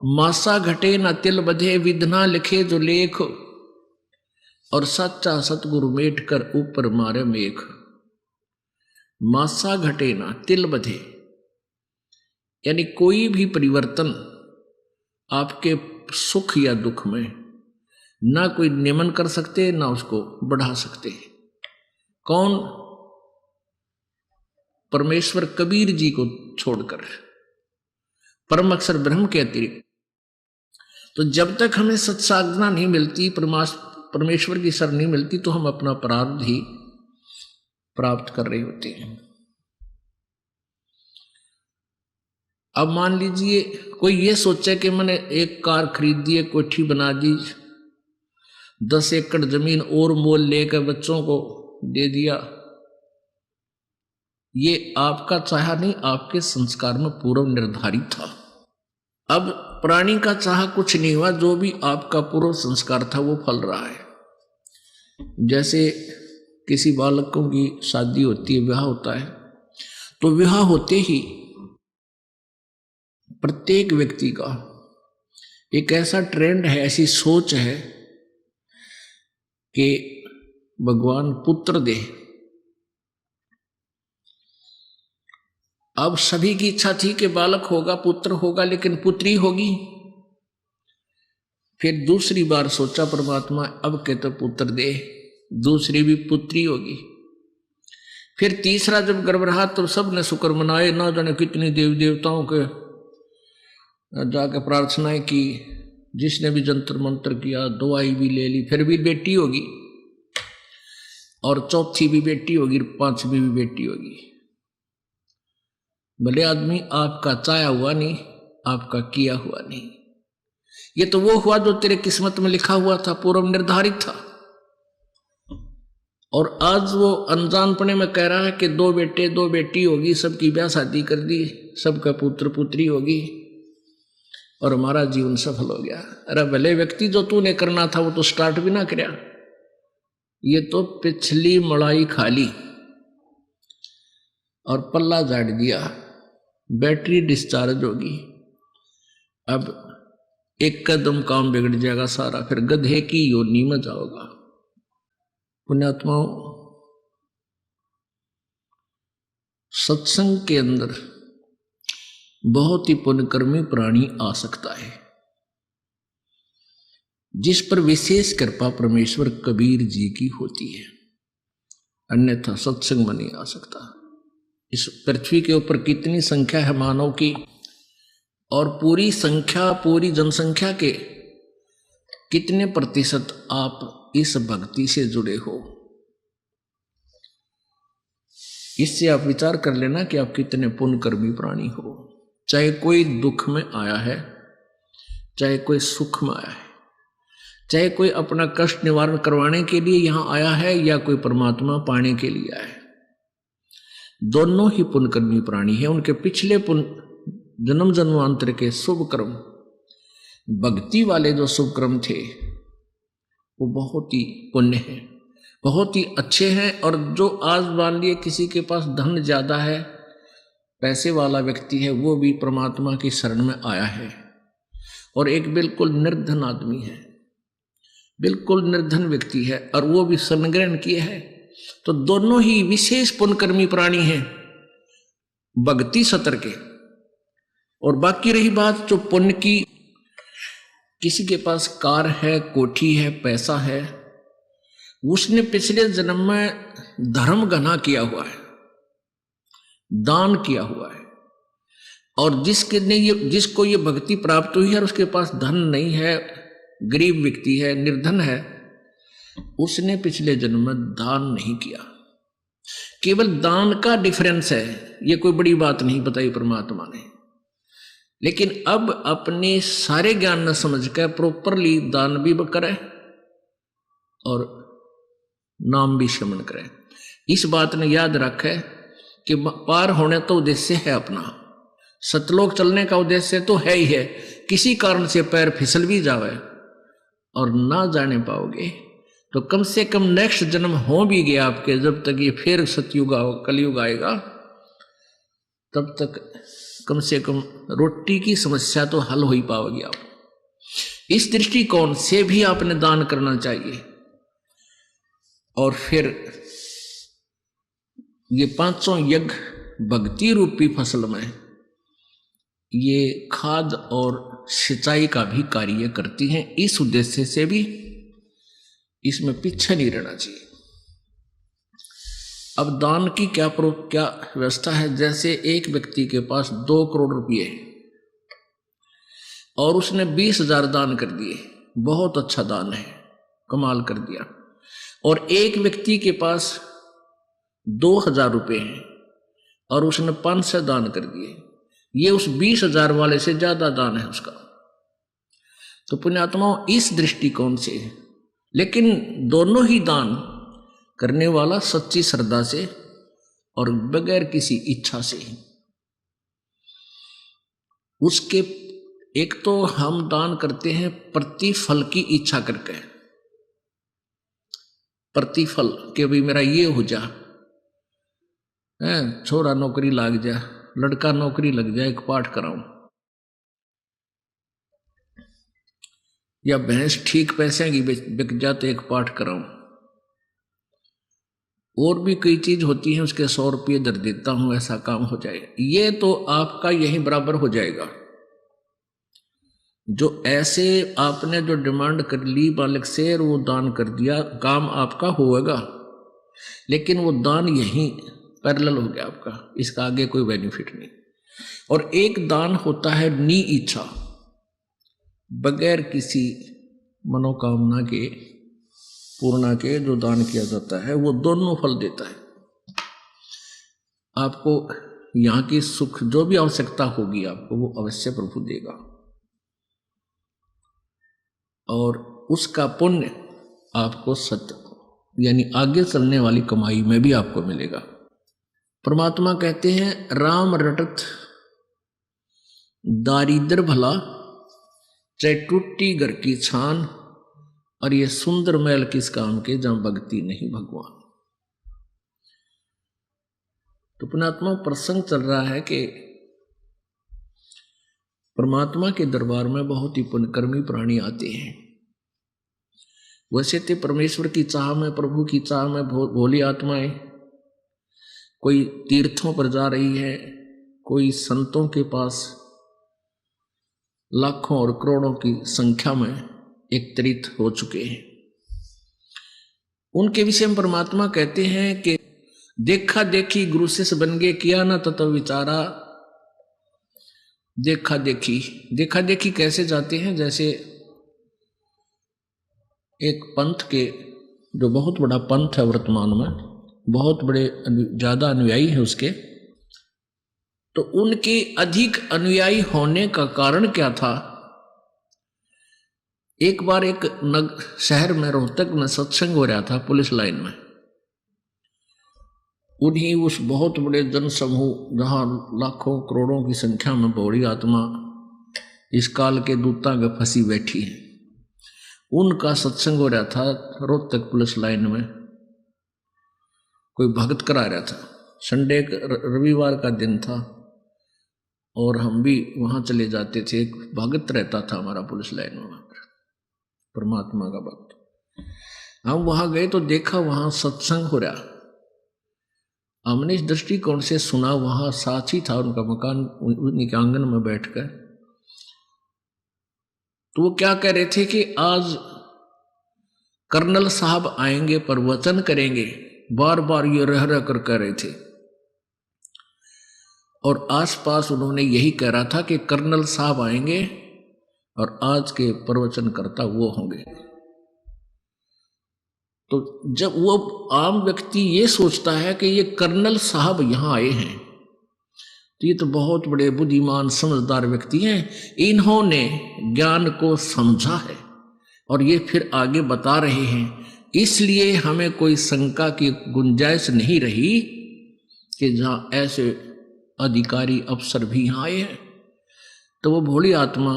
मासा घटे न तिल बधे, विधना लिखे जो लेख, और सच्चा सतगुरु मेट कर ऊपर मारे मेघ। मासा घटे ना तिल बधे, यानी कोई भी परिवर्तन आपके सुख या दुख में ना कोई नियमन कर सकते ना उसको बढ़ा सकते। कौन? परमेश्वर कबीर जी को छोड़कर, परम अक्षर ब्रह्म के अतिरिक्त। तो जब तक हमें सत्साधना नहीं मिलती, परमेश्वर की शरण नहीं मिलती, तो हम अपना प्रारब्ध ही प्राप्त कर रहे होते हैं। अब मान लीजिए कोई ये सोचे कि मैंने एक कार खरीद दी, एक कोठी बना दी, 10 एकड़ जमीन और मोल लेकर बच्चों को दे दिया। ये आपका चाहा नहीं, आपके संस्कार में पूर्व निर्धारित था। अब प्राणी का चाह कुछ नहीं हुआ, जो भी आपका पूर्व संस्कार था वो फल रहा है। जैसे किसी बालकों की शादी होती है, विवाह होता है, तो विवाह होते ही प्रत्येक व्यक्ति का एक ऐसा ट्रेंड है, ऐसी सोच है कि भगवान पुत्र दे। अब सभी की इच्छा थी कि बालक होगा, पुत्र होगा, लेकिन पुत्री होगी। फिर दूसरी बार सोचा परमात्मा, अब के तो पुत्र दे, दूसरी भी पुत्री होगी। फिर तीसरा जब गर्भ रहा तो सब ने शुक्र मनाए, ना जाने कितनी देवी देवताओं के जाकर प्रार्थनाएं की, जिसने भी जंतर मंत्र किया, दवाई भी ले ली, फिर भी बेटी होगी, और चौथी भी बेटी होगी, पांचवी भी बेटी होगी। भले आदमी, आपका चाया हुआ नहीं, आपका किया हुआ नहीं। ये तो वो हुआ जो तेरे किस्मत में लिखा हुआ था, पूर्व निर्धारित था। और आज वो अनजानपने में कह रहा है कि 2 बेटे 2 बेटी होगी, सबकी ब्याह शादी कर दी, सबका पुत्र पुत्री होगी और हमारा जीवन सफल हो गया। अरे भले व्यक्ति, जो तूने करना था वो तो स्टार्ट भी ना किया। ये तो पिछली मलाई खाली और पल्ला झाड़ दिया, बैटरी डिस्चार्ज होगी। अब एक कदम काम बिगड़ जाएगा सारा, फिर गधे की योनि में जाओगा। पुण्यात्माओं, सत्संग के अंदर बहुत ही पुण्यकर्मी प्राणी आ सकता है, जिस पर विशेष कृपा परमेश्वर कबीर जी की होती है, अन्यथा सत्संग में नहीं आ सकता। इस पृथ्वी के ऊपर कितनी संख्या है मानव की, और पूरी संख्या, पूरी जनसंख्या के कितने प्रतिशत आप इस भक्ति से जुड़े हो? इससे आप विचार कर लेना कि आप कितने पुण्यकर्मी प्राणी हो। चाहे कोई दुख में आया है, चाहे कोई सुख में आया है, चाहे कोई अपना कष्ट निवारण करवाने के लिए यहां आया है, या कोई परमात्मा पाने के लिए आया है, दोनों ही पुण्यकर्मी प्राणी हैं। उनके पिछले जन्म जन्मांतर के शुभ कर्म, भक्ति वाले जो शुभ कर्म थे, वो बहुत ही पुण्य हैं, बहुत ही अच्छे हैं। और जो आज मान लिए किसी के पास धन ज्यादा है, पैसे वाला व्यक्ति है, वो भी परमात्मा की शरण में आया है, और एक बिल्कुल निर्धन आदमी है, बिल्कुल निर्धन व्यक्ति है, और वो भी शरण ग्रहण किए है, तो दोनों ही विशेष पुण्यकर्मी प्राणी हैं भक्ति सतर के। और बाकी रही बात जो पुण्य की, किसी के पास कार है, कोठी है, पैसा है, उसने पिछले जन्म में धर्म घना किया हुआ है, दान किया हुआ है, और जिसको ये भक्ति प्राप्त हुई है और उसके पास धन नहीं है, गरीब व्यक्ति है, निर्धन है, उसने पिछले जन्म में दान नहीं किया। केवल दान का डिफरेंस है, ये कोई बड़ी बात नहीं बताई परमात्मा ने। लेकिन अब अपने सारे ज्ञान न समझ कर प्रॉपरली दान भी करे और नाम भी श्रवण करे। इस बात ने याद रखे कि पार होने तो उद्देश्य है अपना, सतलोक चलने का उद्देश्य तो है ही है। किसी कारण से पैर फिसल भी जावे और ना जाने पाओगे तो कम से कम नेक्स्ट जन्म हो भी गया आपके, जब तक ये फिर सतयुग कलयुग आएगा, तब तक कम से कम रोटी की समस्या तो हल हो ही पाओगे आप। इस दृष्टिकोण से भी आपने दान करना चाहिए। और फिर ये पांचों यज्ञ भक्ति रूपी फसल में ये खाद और सिंचाई का भी कार्य करती हैं। इस उद्देश्य से भी इसमें पीछे नहीं रहना चाहिए। अब दान की क्या व्यवस्था है? जैसे एक व्यक्ति के पास 2 करोड़ रुपये है और उसने 20,000 दान कर दिए, बहुत अच्छा दान है, कमाल कर दिया। और एक व्यक्ति के पास 2,000 रुपये हैं और उसने 500 दान कर दिए, ये उस 20,000 वाले से ज्यादा दान है उसका। तो पुण्यात्माओं, इस दृष्टिकोण से, लेकिन दोनों ही दान करने वाला सच्ची श्रद्धा से और बगैर किसी इच्छा से। उसके एक तो हम दान करते हैं प्रतिफल की इच्छा करके, प्रतिफल के भी मेरा ये हो जा, छोरा नौकरी लग जा, लड़का नौकरी लग जाए, एक पाठ कराऊं, या भैंस ठीक पैसे की बिक जाते, एक पाठ कराऊं, और भी कई चीज होती है, उसके 100 रुपये दर देता हूं, ऐसा काम हो जाए, ये तो आपका यही बराबर हो जाएगा। जो ऐसे आपने जो डिमांड कर ली बालक से और वो दान कर दिया, काम आपका होगा, लेकिन वो दान यहीं पैरेलल हो गया आपका, इसका आगे कोई बेनिफिट नहीं। और एक दान होता है नी इच्छा, बगैर किसी मनोकामना के पूर्णा के जो दान किया जाता है, वो दोनों फल देता है आपको। यहाँ की सुख जो भी आवश्यकता होगी आपको, वो अवश्य प्रभु देगा और उसका पुण्य आपको सत्य यानी आगे चलने वाली कमाई में भी आपको मिलेगा। परमात्मा कहते हैं, राम रटत दारिद्र भला, चाहे टूटी घर की छान, और ये सुंदर महल किस काम के जहां भक्ति नहीं भगवान। तो पुण्यात्मा, प्रसंग चल रहा है कि परमात्मा के दरबार में बहुत ही पुण्यकर्मी प्राणी आते हैं। वैसे तो परमेश्वर की चाह में, प्रभु की चाह में भोली आत्माएं कोई तीर्थों पर जा रही है, कोई संतों के पास लाखों और करोड़ों की संख्या में एकत्रित हो चुके हैं। उनके विषय में परमात्मा कहते हैं कि देखा देखी गुरु शिष्य बन गए, किया ना तत्व विचारा। देखा देखी कैसे जाते हैं? जैसे एक पंथ के, जो बहुत बड़ा पंथ है वर्तमान में, बहुत बड़े ज्यादा अनुयायी है उसके, तो उनके अधिक अनुयायी होने का कारण क्या था? एक बार एक शहर में, रोहतक में सत्संग हो रहा था पुलिस लाइन में। उन्हीं उस बहुत बड़े जन समूह, जहां लाखों करोड़ों की संख्या में बौड़ी आत्मा इस काल के दूता में फंसी बैठी है, उनका सत्संग हो रहा था रोहतक पुलिस लाइन में। कोई भगत करा रहा था, संडे रविवार का दिन था और हम भी वहां चले जाते थे। एक भगत रहता था हमारा पुलिस लाइन में, परमात्मा का भक्त। हम वहां गए तो देखा वहां सत्संग हो रहा। हमने इस दृष्टिकोण से सुना, वहां साथी था उनका मकान, उनके आंगन में बैठकर, तो वो क्या कह रहे थे कि आज कर्नल साहब आएंगे, प्रवचन करेंगे, बार बार ये रह रह कर कह रहे थे। और आसपास उन्होंने यही कह रहा था कि कर्नल साहब आएंगे और आज के प्रवचनकर्ता वो होंगे। तो जब वो आम व्यक्ति ये सोचता है कि ये कर्नल साहब यहां आए हैं, तो ये तो बहुत बड़े बुद्धिमान समझदार व्यक्ति हैं, इन्होंने ज्ञान को समझा है और ये फिर आगे बता रहे हैं, इसलिए हमें कोई शंका की गुंजाइश नहीं रही कि जहां ऐसे अधिकारी अफसर भी यहाँ आए हैं। तो वो भोली आत्मा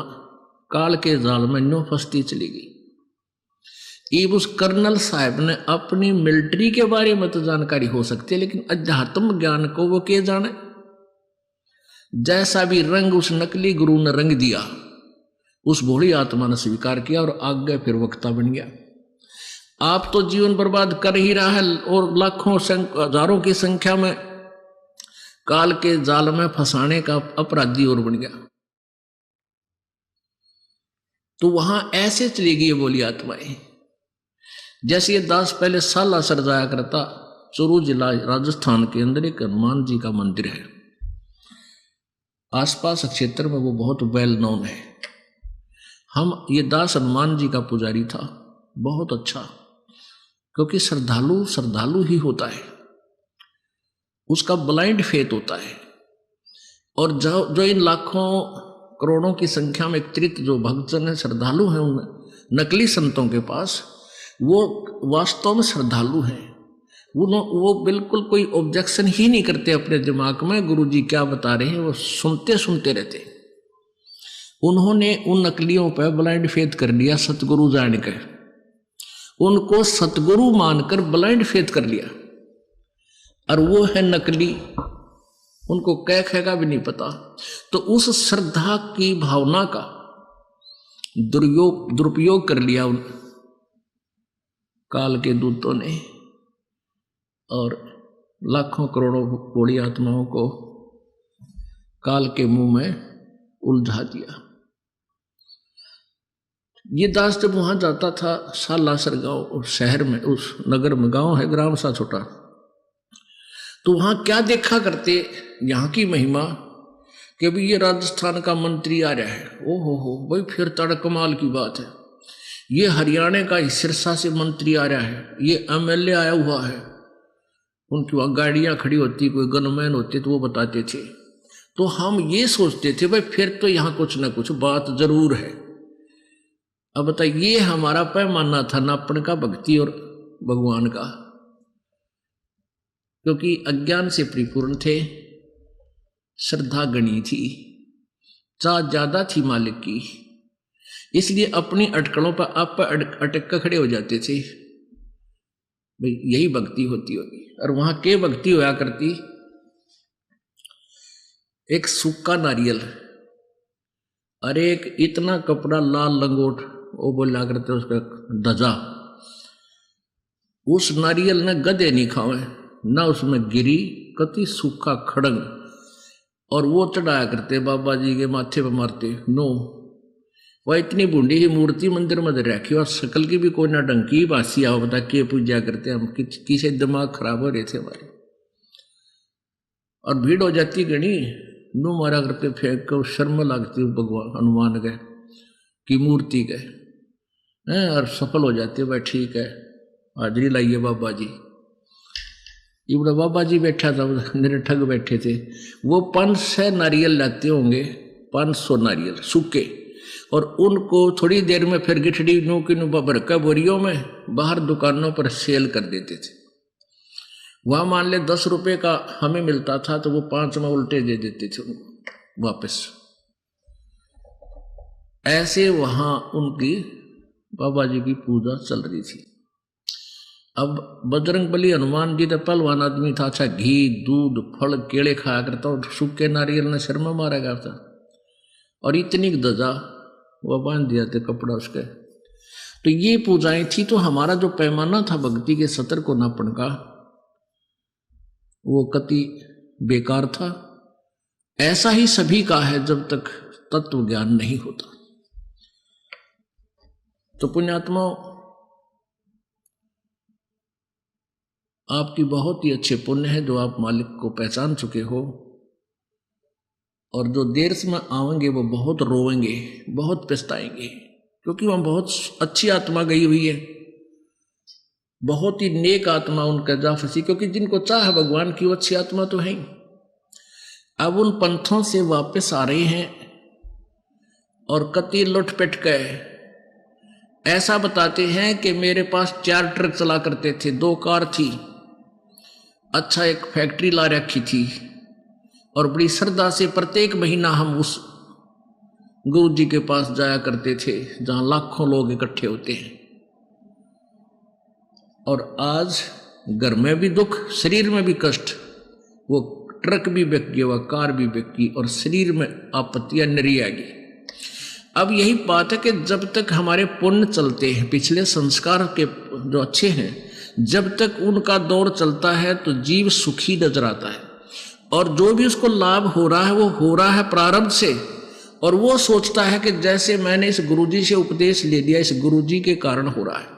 काल के जाल में नो फंसती चली गई। इब उस कर्नल साहब ने अपनी मिलिट्री के बारे में तो जानकारी हो सकती है, लेकिन अध्यात्म ज्ञान को वो के जाने। जैसा भी रंग उस नकली गुरु ने रंग दिया, उस भोली आत्मा ने स्वीकार किया और आगे फिर वक्ता बन गया। आप तो जीवन बर्बाद कर ही रहा है और लाखों हजारों की संख्या में काल के जाल में फंसाने का अपराधी और बन गया। तो वहां ऐसे चली गई बोली आत्माएं। जैसे ये दास पहले साला सर जाया करता, चूरू जिला राजस्थान के अंदर एक हनुमान जी का मंदिर है, आसपास क्षेत्र में वो बहुत वेल नोन है। ये दास हनुमान जी का पुजारी था, बहुत अच्छा, क्योंकि श्रद्धालु ही होता है, उसका ब्लाइंड फेथ होता है। और जो इन लाखों करोड़ों की संख्या में एकत्रित जो भक्तजन है, श्रद्धालु हैं उन नकली संतों के पास, वो वास्तव में श्रद्धालु हैं। वो बिल्कुल कोई ऑब्जेक्शन ही नहीं करते अपने दिमाग में, गुरु जी क्या बता रहे हैं वो सुनते रहते। उन्होंने उन नकलियों पर ब्लाइंड फेथ कर लिया, सतगुरु जान कर उनको सतगुरु मानकर ब्लाइंड फेथ कर लिया। और वो है नकली, उनको कह भी नहीं पता। तो उस श्रद्धा की भावना का दुरुपयोग कर लिया उन काल के दूतों ने, और लाखों करोड़ों बूढ़ी आत्माओं को काल के मुंह में उलझा दिया। ये दास जब वहां जाता था सालासर गांव शहर में, उस नगर में, गांव है ग्राम सा छोटा, तो वहां क्या देखा करते, यहाँ की महिमा कि अभी ये राजस्थान का मंत्री आ रहा है, ओ भाई फिर तड़ कमाल की बात है। ये हरियाणा का सिरसा से मंत्री आ रहा है, ये एमएलए आया हुआ है। उनकी वहाँ गाड़ियाँ खड़ी होती, कोई गनमैन होते तो वो बताते थे। तो हम ये सोचते थे भाई फिर तो यहाँ कुछ ना कुछ बात जरूर है। अब बताइए, ये हमारा पैमाना था नापण का भक्ति और भगवान का, क्योंकि अज्ञान से परिपूर्ण थे, श्रद्धा गणी थी, चाह ज्यादा थी मालिक की, इसलिए अपनी अटकलों पर आप अटक कर खड़े हो जाते थे, भाई यही भक्ति होती होगी। और वहां के भक्ति होया करती, एक सूखा नारियल, अरे एक इतना कपड़ा लाल लंगोट, वो बोला करते उसका दजा, उस नारियल ने गधे नहीं खावे, ना उसमें गिरी कति सूखा खड़ंग, और वो चढ़ाया करते बाबा जी के माथे पे मारते। नो, वह इतनी बूढ़ी ही मूर्ति मंदिर में रखी, और शकल की भी कोई ना डंकी बासी आओ, बता के पूजा करते हम, किसे दिमाग खराब हो रहे थे हमारे। और भीड़ हो जाती गणी, नो मारा करते फेंक कर, शर्म लगती भगवान हनुमान गए की मूर्ति गए, और सफल हो जाते, भाई ठीक है हाजरी लाइए बाबा जी। इबड़ा बाबा जी बैठा था, मेरे ठग बैठे थे, वो 500 नारियल लाते होंगे, 500 नारियल सूखे, और उनको थोड़ी देर में फिर गिठड़ी नू की नू भरका बोरियों में बाहर दुकानों पर सेल कर देते थे। वहां मान ले 10 रुपए का हमें मिलता था, तो वो 5 में उल्टे दे देते थे उनको वापस। ऐसे वहां उनकी बाबा जी की पूजा चल रही थी। अब बजरंग बली हनुमान जी तो पहलवान आदमी था, अच्छा घी दूध फल केले खाया करता, और सूखे नारियल ने शर्मा मारा करता, और इतनी दजा वो बांध दिया थे कपड़ा उसके। तो ये पूजाएं थी। तो हमारा जो पैमाना था भक्ति के सतर को नापण का, वो कति बेकार था। ऐसा ही सभी का है जब तक तत्व ज्ञान नहीं होता। तो पुण्यात्मा, आपकी बहुत ही अच्छे पुण्य है जो आप मालिक को पहचान चुके हो, और जो देर में आवेंगे वो बहुत रोएंगे, बहुत पछताएंगे, क्योंकि वहां बहुत अच्छी आत्मा गई हुई है, बहुत ही नेक आत्मा उनका जा फंसी, क्योंकि जिनको चाह भगवान की वो अच्छी आत्मा तो है। अब उन पंथों से वापस आ रहे हैं और कति लुटपट गए। ऐसा बताते हैं कि मेरे पास 4 ट्रक चला करते थे, 2 कार थी, अच्छा एक फैक्ट्री ला रखी थी, और बड़ी श्रद्धा से प्रत्येक महीना हम उस गुरु जी के पास जाया करते थे जहां लाखों लोग इकट्ठे होते हैं। और आज घर में भी दुख, शरीर में भी कष्ट, वो ट्रक भी बिक गया हुआ, कार भी बिक गई, और शरीर में आपत्तियां नरी आ गई। अब यही बात है कि जब तक हमारे पुण्य चलते हैं, पिछले संस्कार के जो अच्छे हैं, जब तक उनका दौर चलता है तो जीव सुखी नजर आता है, और जो भी उसको लाभ हो रहा है वो हो रहा है प्रारब्ध से, और वो सोचता है कि जैसे मैंने इस गुरुजी से उपदेश ले लिया, इस गुरुजी के कारण हो रहा है।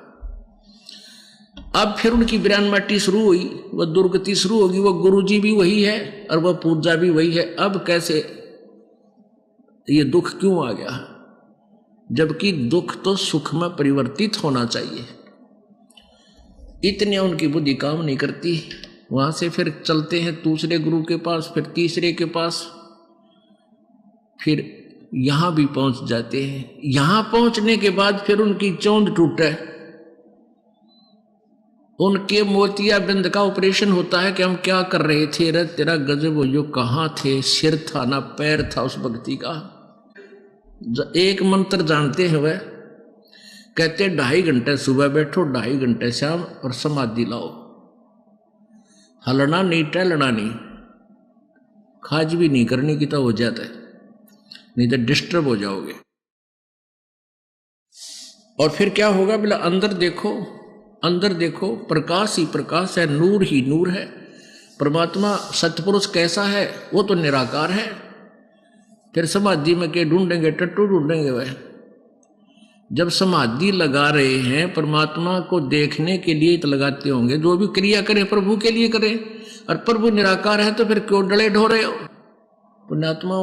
अब फिर उनकी विरानमाटी शुरू हुई, वह दुर्गति शुरू होगी, वह गुरुजी भी वही है और वह पूजा भी वही है। अब कैसे ये दुख क्यों आ गया, जबकि दुख तो सुख में परिवर्तित होना चाहिए। इतने उनकी बुद्धि काम नहीं करती। वहां से फिर चलते हैं दूसरे गुरु के पास, फिर तीसरे के पास, फिर यहां भी पहुंच जाते हैं। यहां पहुंचने के बाद फिर उनकी चौंध टूटे, उनके मोतियाबिंद का ऑपरेशन होता है कि हम क्या कर रहे थे रे, तेरा गजब हो, कहाँ थे, सिर था ना पैर था उस भक्ति का। एक मंत्र जानते हैं वह, कहते 2.5 घंटे सुबह बैठो, 2.5 घंटे शाम, और समाधि लाओ। हलना नहीं, टहलना नहीं, खाज भी नहीं करने की तो हो जाता है, नहीं तो डिस्टर्ब हो जाओगे। और फिर क्या होगा, बोला अंदर देखो, अंदर देखो, प्रकाश ही प्रकाश है, नूर ही नूर है। परमात्मा सतपुरुष कैसा है, वो तो निराकार है। फिर समाधि में के ढूंढेंगे, टट्टू ढूंढेंगे वह। जब समाधि लगा रहे हैं, परमात्मा को देखने के लिए तो लगाते होंगे, जो भी क्रिया करे प्रभु के लिए करे, और प्रभु निराकार है तो फिर क्यों डले ढो रहे हो। पुण्यात्मा,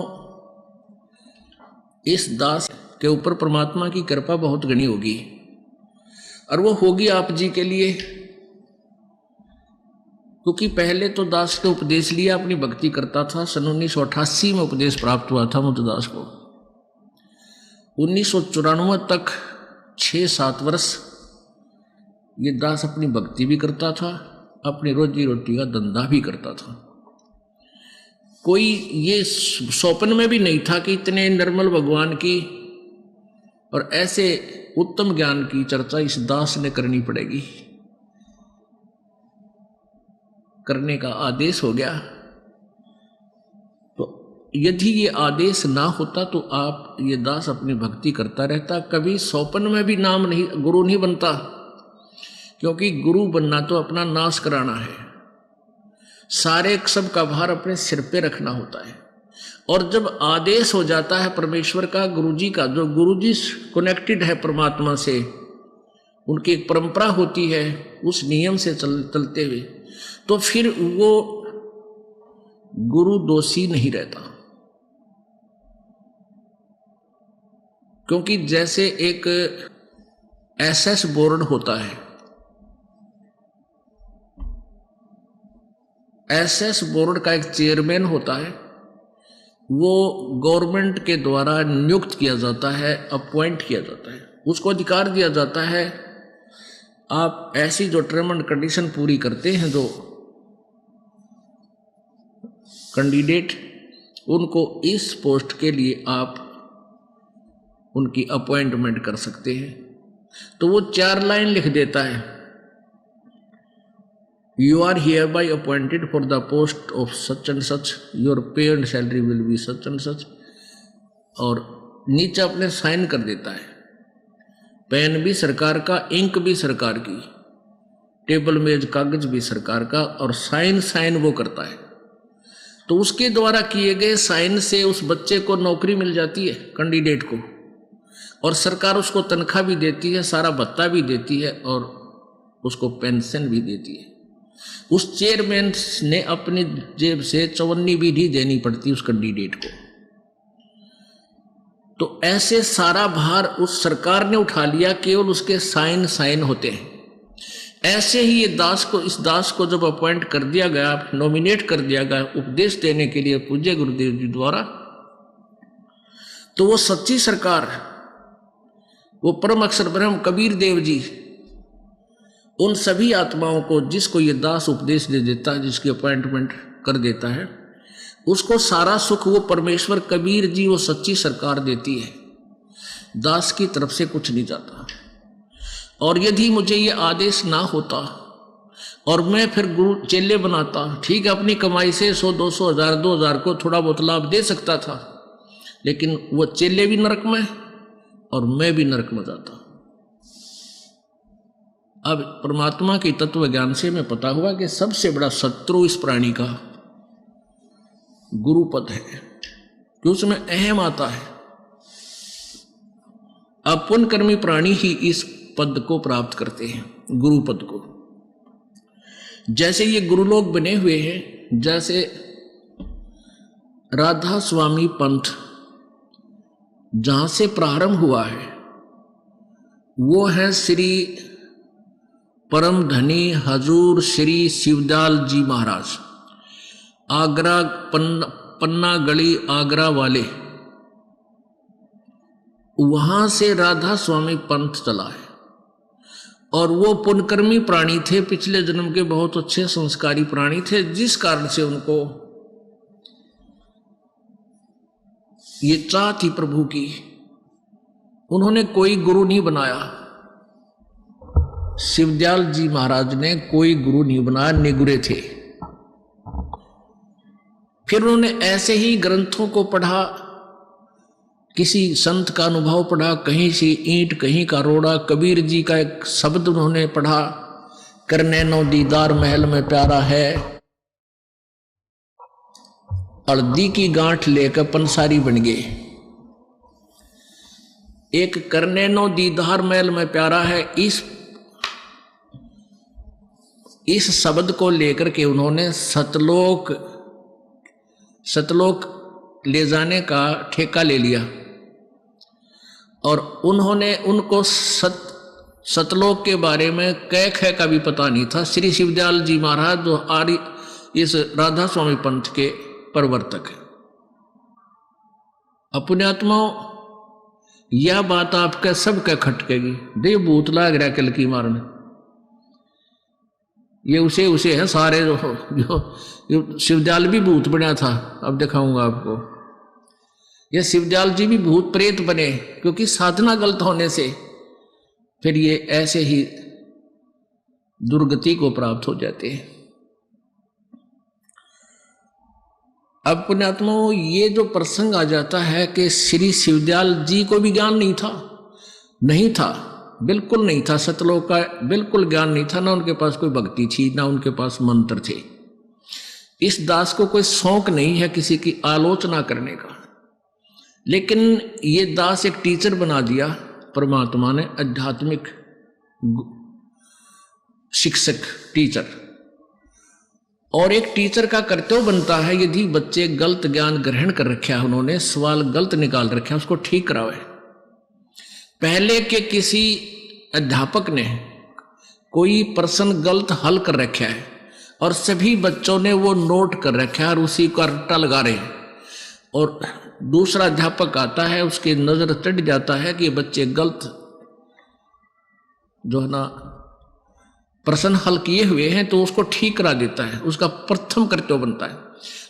इस दास के ऊपर परमात्मा की कृपा बहुत घनी होगी, और वो होगी आप जी के लिए, क्योंकि पहले तो दास के उपदेश लिया, अपनी भक्ति करता था। सन 1988 में उपदेश प्राप्त हुआ था मुद्दास को। 1994 तक 6-7 वर्ष ये दास अपनी भक्ति भी करता था, अपनी रोजी रोटी का धंधा भी करता था। कोई ये स्वप्न में भी नहीं था कि इतने निर्मल भगवान की और ऐसे उत्तम ज्ञान की चर्चा इस दास ने करनी पड़ेगी। करने का आदेश हो गया। तो यदि ये आदेश ना होता तो आप ये दास अपनी भक्ति करता रहता, कभी स्वप्न में भी नाम नहीं, गुरु नहीं बनता, क्योंकि गुरु बनना तो अपना नाश कराना है। सारे सब का भार अपने सिर पे रखना होता है। और जब आदेश हो जाता है परमेश्वर का, गुरुजी का, जो गुरुजी कनेक्टेड है परमात्मा से, उनकी एक परंपरा होती है, उस नियम से चलते हुए, तो फिर वो गुरु दोषी नहीं रहता। क्योंकि जैसे एक एसएस बोर्ड होता है, एसएस बोर्ड का एक चेयरमैन होता है, वो गवर्नमेंट के द्वारा नियुक्त किया जाता है, अपॉइंट किया जाता है, उसको अधिकार दिया जाता है, आप ऐसी जो टर्म एंड कंडीशन पूरी करते हैं, जो कैंडिडेट, उनको इस पोस्ट के लिए आप उनकी अपॉइंटमेंट कर सकते हैं। तो वो 4 लाइन लिख देता है, You are hereby appointed for the post of such and such, your pay and salary will be such and such, और नीचे अपने साइन कर देता है। पेन भी सरकार का, इंक भी सरकार की, टेबल मेज कागज भी सरकार का, और साइन वो करता है। तो उसके द्वारा किए गए साइन से उस बच्चे को नौकरी मिल जाती है, कैंडिडेट को, और सरकार उसको तनख्वाह भी देती है, सारा भत्ता भी देती है, और उसको पेंशन भी देती है। उस चेयरमैन ने अपनी जेब से चवन्नी भी नहीं देनी पड़ती उस कैंडिडेट को। तो ऐसे सारा भार उस सरकार ने उठा लिया, केवल उसके साइन होते हैं। ऐसे ही ये दास को, इस दास को जब अपॉइंट कर दिया गया, नॉमिनेट कर दिया गया उपदेश देने के लिए पूज्य गुरुदेव जी द्वारा, तो वो सच्ची सरकार, वो परम अक्षर ब्रह्म कबीर देव जी, उन सभी आत्माओं को जिसको ये दास उपदेश दे देता है, जिसकी अपॉइंटमेंट कर देता है, उसको सारा सुख वो परमेश्वर कबीर जी, वो सच्ची सरकार देती है। दास की तरफ से कुछ नहीं जाता। और यदि मुझे ये आदेश ना होता और मैं फिर गुरु चेले बनाता। ठीक है, अपनी कमाई से 100, 200, 1000, 2000 को थोड़ा बहुत लाभ दे सकता था, लेकिन वो चेले भी नरक में और मैं भी नरक में जाता। अब परमात्मा के तत्व ज्ञान से मैं पता हुआ कि सबसे बड़ा शत्रु इस प्राणी का गुरुपद है, कि उसमें अहम आता है। अब पुण्यकर्मी प्राणी ही इस पद को प्राप्त करते हैं, गुरुपद को। जैसे ये गुरुलोक बने हुए हैं, जैसे राधा स्वामी पंथ जहां से प्रारंभ हुआ है वो है श्री परम धनी हजूर श्री शिवदयाल जी महाराज, आगरा पन्ना गली आगरा वाले, वहां से राधा स्वामी पंथ चला है। और वो पुण्यकर्मी प्राणी थे, पिछले जन्म के बहुत अच्छे संस्कारी प्राणी थे, जिस कारण से उनको ये चाह थी प्रभु की। उन्होंने कोई गुरु नहीं बनाया, शिवदयाल जी महाराज ने कोई गुरु नहीं बनाया, निगुरे थे। फिर उन्होंने ऐसे ही ग्रंथों को पढ़ा, किसी संत का अनुभव पढ़ा, कहीं सी ईंट कहीं का रोड़ा, कबीर जी का एक शब्द उन्होंने पढ़ा, करने नो दीदार महल में प्यारा है, हल्दी की गांठ लेकर पंसारी बन गए। एक करने नो दीदार महल में प्यारा है, इस शब्द को लेकर के उन्होंने सतलोक ले जाने का ठेका ले लिया। और उन्होंने उनको सतलोक के बारे में कै ख का भी पता नहीं था। श्री शिवदयाल जी महाराज जो इस राधा स्वामी पंथ के प्रवर्तक है। अपने आत्माओं, यह बात आपके सबके खटकेगी। दे भूत लाग रहा कल की मारने, ये उसे है सारे जो शिवदयाल भी भूत बना था। अब दिखाऊंगा आपको, ये शिवदयाल जी भी भूत प्रेत बने, क्योंकि साधना गलत होने से फिर ये ऐसे ही दुर्गति को प्राप्त हो जाते हैं। अब पुण्यात्माओं, ये जो प्रसंग आ जाता है कि श्री शिवदयाल जी को भी ज्ञान नहीं था, बिल्कुल नहीं था, सतलोक का बिल्कुल ज्ञान नहीं था, ना उनके पास कोई भक्ति थी, ना उनके पास मंत्र थे। इस दास को कोई शौक नहीं है किसी की आलोचना करने का, लेकिन ये दास एक टीचर बना दिया परमात्मा ने, आध्यात्मिक शिक्षक टीचर। और एक टीचर का कर्तव्य बनता है, यदि बच्चे गलत ज्ञान ग्रहण कर रखे है, उन्होंने सवाल गलत निकाल रखे है, उसको ठीक करावे। पहले के किसी अध्यापक ने कोई प्रश्न गलत हल कर रखा है और सभी बच्चों ने वो नोट कर रखा है और उसी का रट्टा लगा रहे हैं, और दूसरा अध्यापक आता है, उसकी नजर चढ़ जाता है कि बच्चे गलत जो है ना प्रश्न हल किए हुए हैं, तो उसको ठीक करा देता है। उसका प्रथम कर्तव्य बनता है।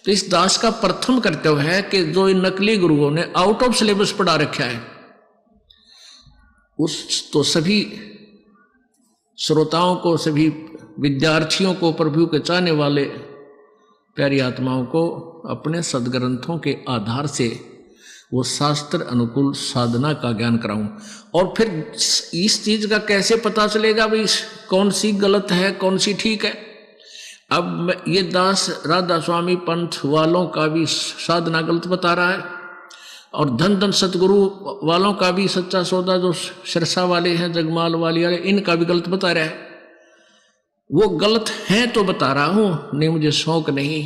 तो इस दास का प्रथम कर्तव्य है कि जो इन नकली गुरुओं ने आउट ऑफ सिलेबस पढ़ा रखा है, तो सभी श्रोताओं को, सभी विद्यार्थियों को, प्रभु के चाहने वाले प्यारी आत्माओं को अपने सदग्रंथों के आधार से वो शास्त्र अनुकूल साधना का ज्ञान कराऊं। और फिर इस चीज का कैसे पता चलेगा भाई कौन सी गलत है, कौन सी ठीक है। अब ये दास राधा स्वामी पंथ वालों का भी साधना गलत बता रहा है, और धन धन सतगुरु वालों का भी सच्चा सौदा जो सिरसा वाले हैं, जगमाल वाले, इनका भी गलत बता रहा है। वो गलत है तो बता रहा हूं, नहीं मुझे शौक नहीं।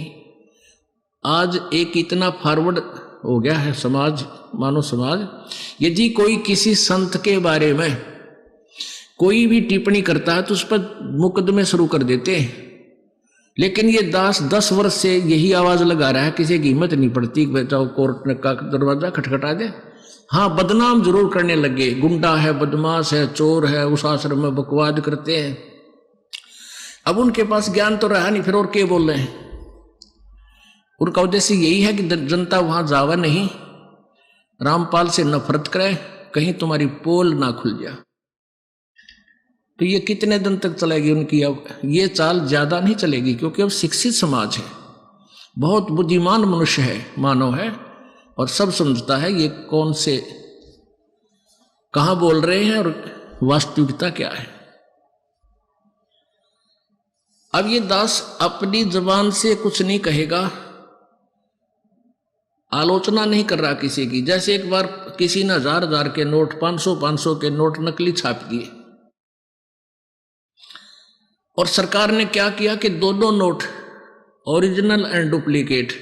आज एक इतना फॉरवर्ड हो गया है समाज, मानव समाज, यदि कोई किसी संत के बारे में कोई भी टिप्पणी करता है तो उस पर मुकदमे शुरू कर देते हैं। लेकिन ये दास 10 वर्ष से यही आवाज लगा रहा है, किसी की हिम्मत नहीं पड़ती जाओ कोर्ट का दरवाजा खटखटा दे। हाँ, बदनाम जरूर करने लगे, गुंडा है, बदमाश है, चोर है, उस आश्रम में बकवाद करते हैं। अब उनके पास ज्ञान तो रहा नहीं, फिर और क्या बोल रहे हैं। उनका उद्देश्य यही है कि जनता वहां जावा नहीं, रामपाल से नफरत करे, कहीं तुम्हारी पोल ना खुल जाए। तो ये कितने दिन तक चलेगी उनकी? अब ये चाल ज्यादा नहीं चलेगी, क्योंकि अब शिक्षित समाज है, बहुत बुद्धिमान मनुष्य है, मानव है, और सब समझता है ये कौन से कहां बोल रहे हैं और वास्तविकता क्या है। अब ये दास अपनी जबान से कुछ नहीं कहेगा, आलोचना नहीं कर रहा किसी की। जैसे एक बार किसी ने 1000 के नोट, 500 के नोट नकली छाप दिए, और सरकार ने क्या किया कि दोनों नोट, ओरिजिनल एंड डुप्लीकेट,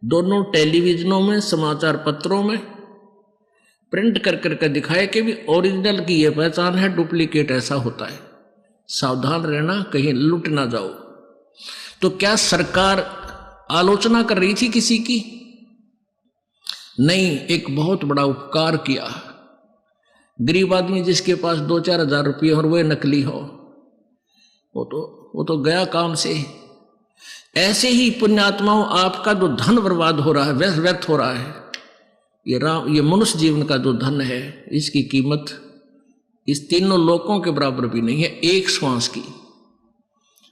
दोनों टेलीविजनों में, समाचार पत्रों में प्रिंट कर करके दिखाए कि भी ओरिजिनल की यह पहचान है, डुप्लीकेट ऐसा होता है, सावधान रहना कहीं लुट ना जाओ। तो क्या सरकार आलोचना कर रही थी किसी की? नहीं, एक बहुत बड़ा उपकार किया। गरीब आदमी जिसके पास 2-4 हजार रुपये और वह नकली हो, वो तो गया काम से। ऐसे ही पुण्यात्माओं, आपका जो धन बर्बाद हो रहा है, व्यर्थ हो रहा है, ये मनुष्य जीवन का जो धन है, इसकी कीमत इस तीनों लोकों के बराबर भी नहीं है, एक श्वास की।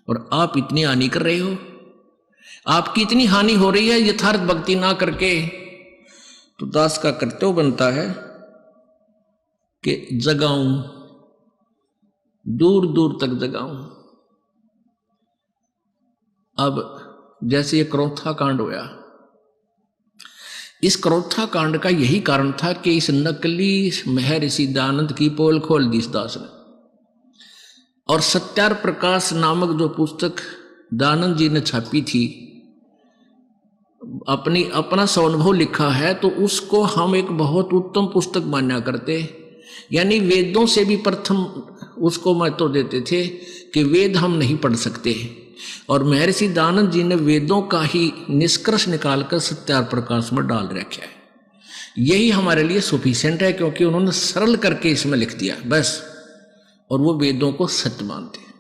और आप इतनी हानि कर रहे हो, आपकी इतनी हानि हो रही है यथार्थ भक्ति ना करके। तो दास का कर्तव्य बनता है कि जगाऊं, दूर दूर तक जगाऊं। अब जैसे ये क्रोथा कांड हुआ, इस क्रोथा कांड का यही कारण था कि इस नकली महर्षि दयानंद की पोल खोल दी इस दास ने। और सत्यार प्रकाश नामक जो पुस्तक दयानंद जी ने छापी थी, अपना स्वानुभव लिखा है, तो उसको हम एक बहुत उत्तम पुस्तक माना करते, यानी वेदों से भी प्रथम उसको महत्व देते थे कि वेद हम नहीं पढ़ सकते। और महर्षि दयानंद जी ने वेदों का ही निष्कर्ष निकालकर सत्यार प्रकाश में डाल रखा है। यही हमारे लिए सफिशिएंट है, क्योंकि उन्होंने सरल करके इसमें लिख दिया बस, और वो वेदों को सत्य मानते हैं।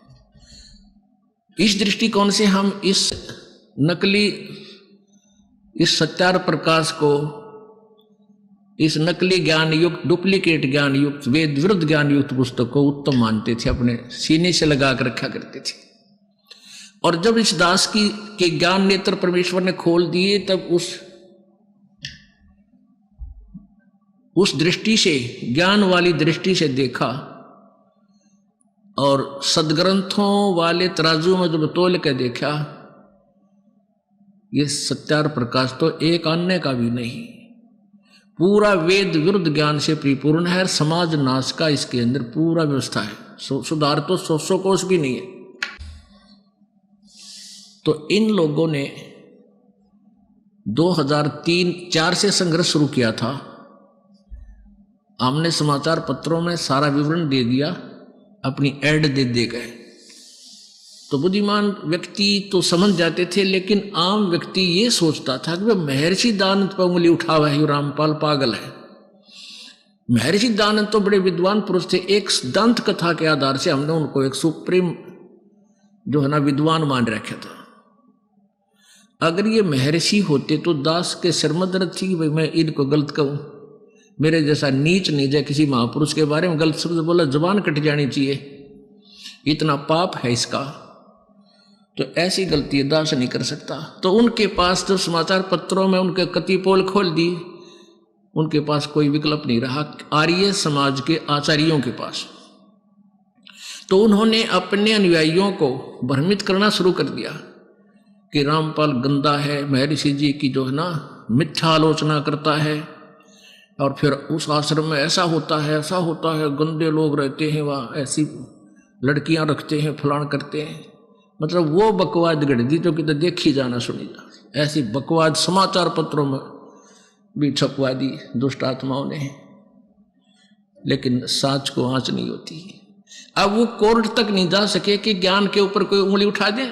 इस दृष्टिकोण से हम इस नकली, इस सत्यार प्रकाश को, इस नकली ज्ञान युक्त, डुप्लीकेट ज्ञान युक्त, वेद विरुद्ध ज्ञान युक्त पुस्तक को उत्तम मानते थे, अपने सीने से लगा कर रखा करते थे। और जब इस दास की के ज्ञान नेत्र परमेश्वर ने खोल दिए, तब उस दृष्टि से, ज्ञान वाली दृष्टि से देखा, और सदग्रंथों वाले तराजू में जब तोल के देखा, ये सत्यार प्रकाश तो एक आने का भी नहीं, पूरा वेद विरुद्ध ज्ञान से परिपूर्ण है। समाज नाश का इसके अंदर पूरा व्यवस्था है, सुधार तो 100 कोस भी नहीं है। तो इन लोगों ने 2003-4 से संघर्ष शुरू किया था। हमने समाचार पत्रों में सारा विवरण दे दिया, अपनी ऐड दे गए, तो बुद्धिमान व्यक्ति तो समझ जाते थे, लेकिन आम व्यक्ति ये सोचता था कि वह महर्षि दयानंद पर उंगली उठा हुआ है, रामपाल पागल है। महर्षि दयानंद तो बड़े विद्वान पुरुष थे, एक दंत कथा के आधार से हमने उनको एक सुप्रीम जो है ना विद्वान मान रखा था। अगर ये महर्षि होते तो दास के सिर में दर्द थी, भाई मैं इनको गलत कहूं, मेरे जैसा नीच निज किसी महापुरुष के बारे में गलत शब्द बोला, जबान कट जानी चाहिए, इतना पाप है इसका। तो ऐसी गलती दास नहीं कर सकता। तो उनके पास जब समाचार पत्रों में उनके कति पोल खोल दी, उनके पास कोई विकल्प नहीं रहा आर्य समाज के आचार्यों के पास। तो उन्होंने अपने अनुयायियों को भ्रमित करना शुरू कर दिया कि रामपाल गंदा है, महर्षि जी की जो है ना मिथ्या आलोचना करता है, और फिर उस आश्रम में ऐसा होता है, ऐसा होता है, गंदे लोग रहते हैं वहाँ, ऐसी लड़कियां रखते हैं, फलान करते हैं। मतलब वो बकवाद गढ़ दी जो कि तो देखी जाना सुनी जा, ऐसी बकवाद समाचार पत्रों में भी छपवा दी दुष्ट आत्माओं ने, लेकिन साच को आंच नहीं होती। अब वो कोर्ट तक नहीं जा सके कि ज्ञान के ऊपर कोई उंगली उठा दे।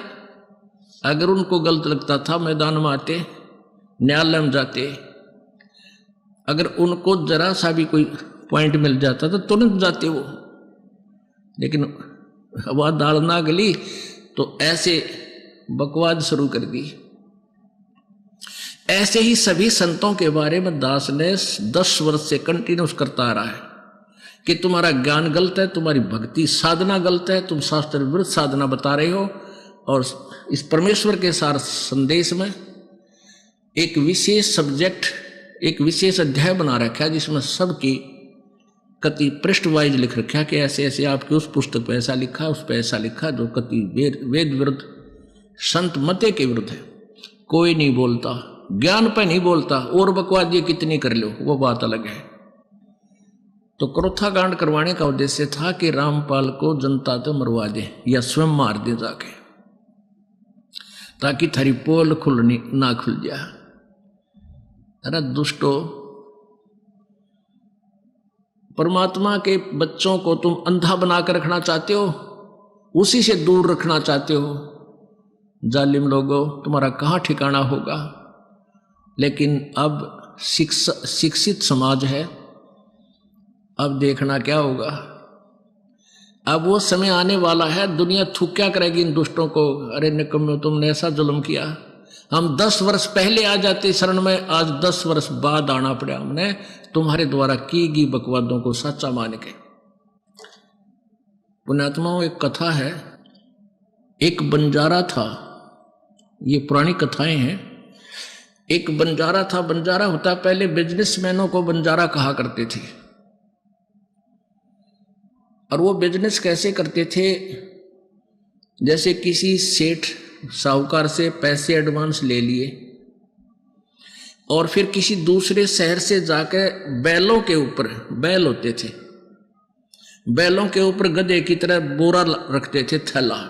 अगर उनको गलत लगता था, मैदान में आते, न्यायालय में जाते, अगर उनको जरा सा भी कोई पॉइंट मिल जाता तो तुरंत जाते वो, लेकिन हवा दाल ना गली तो ऐसे बकवाद शुरू कर दी। ऐसे ही सभी संतों के बारे में दास ने 10 वर्ष से कंटिन्यूस करता आ रहा है कि तुम्हारा ज्ञान गलत है, तुम्हारी भक्ति साधना गलत है, तुम शास्त्र विरुद्ध साधना बता रहे हो। और इस परमेश्वर के सार संदेश में एक विशेष सब्जेक्ट, एक विशेष अध्याय बना रखा है जिसमें सबकी कति पृष्ठ वाइज लिख रखा है कि ऐसे ऐसे आपकी उस पुस्तक पे ऐसा लिखा, उस पे ऐसा लिखा, जो कति वेद विरुद्ध, संत मते के विरुद्ध है। कोई नहीं बोलता, ज्ञान पे नहीं बोलता, और बकवाद ये कितनी कर लो वो बात अलग है। तो क्रोथा कांड करवाने का उद्देश्य था कि रामपाल को जनता तो मरवा दे या स्वयं मार दे जाके, ताकि थारी पोल खुलनी ना खुल जाए। अरे दुष्टो, परमात्मा के बच्चों को तुम अंधा बनाकर रखना चाहते हो, उसी से दूर रखना चाहते हो। जालिम लोगों, तुम्हारा कहाँ ठिकाना होगा। लेकिन अब शिक्षित समाज है, अब देखना क्या होगा। अब वो समय आने वाला है, दुनिया थूक क्या करेगी इन दुष्टों को। अरे निकम्मे, तुमने ऐसा जुल्म किया, हम 10 वर्ष पहले आ जाते शरण में, आज 10 वर्ष बाद आना पड़ा हमने तुम्हारे द्वारा की गई बकवादों को सच्चा मान के। पुण्यात्माओं, एक कथा है, एक बंजारा था, ये पुरानी कथाएं हैं। एक बंजारा था, बंजारा होता पहले बिजनेसमैनों को बंजारा कहा करते थे। और वो बिजनेस कैसे करते थे, जैसे किसी सेठ साहूकार से पैसे एडवांस ले लिए और फिर किसी दूसरे शहर से जाकर बैलों के ऊपर, बैल होते थे, बैलों के ऊपर गधे की तरह बोरा रखते थे, थैला,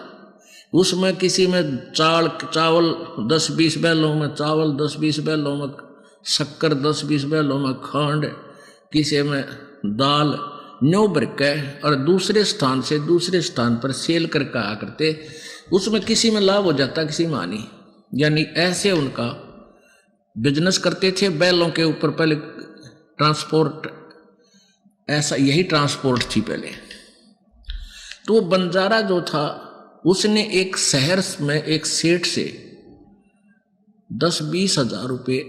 उसमें किसी में चावल 10-20 बैलों में चावल, 10-20 बैलों में शक्कर, 10-20 बैलों में खंड, किसी में दाल, न्यू भरके और दूसरे स्थान से दूसरे स्थान पर सेल करके आया करते। उसमें किसी में लाभ हो जाता, किसी में हानि। यानी ऐसे उनका बिजनेस करते थे। बैलों के ऊपर पहले ट्रांसपोर्ट, ऐसा यही ट्रांसपोर्ट थी पहले। तो वो बंजारा जो था, उसने एक शहर में एक सेठ से 10-20 हजार रुपये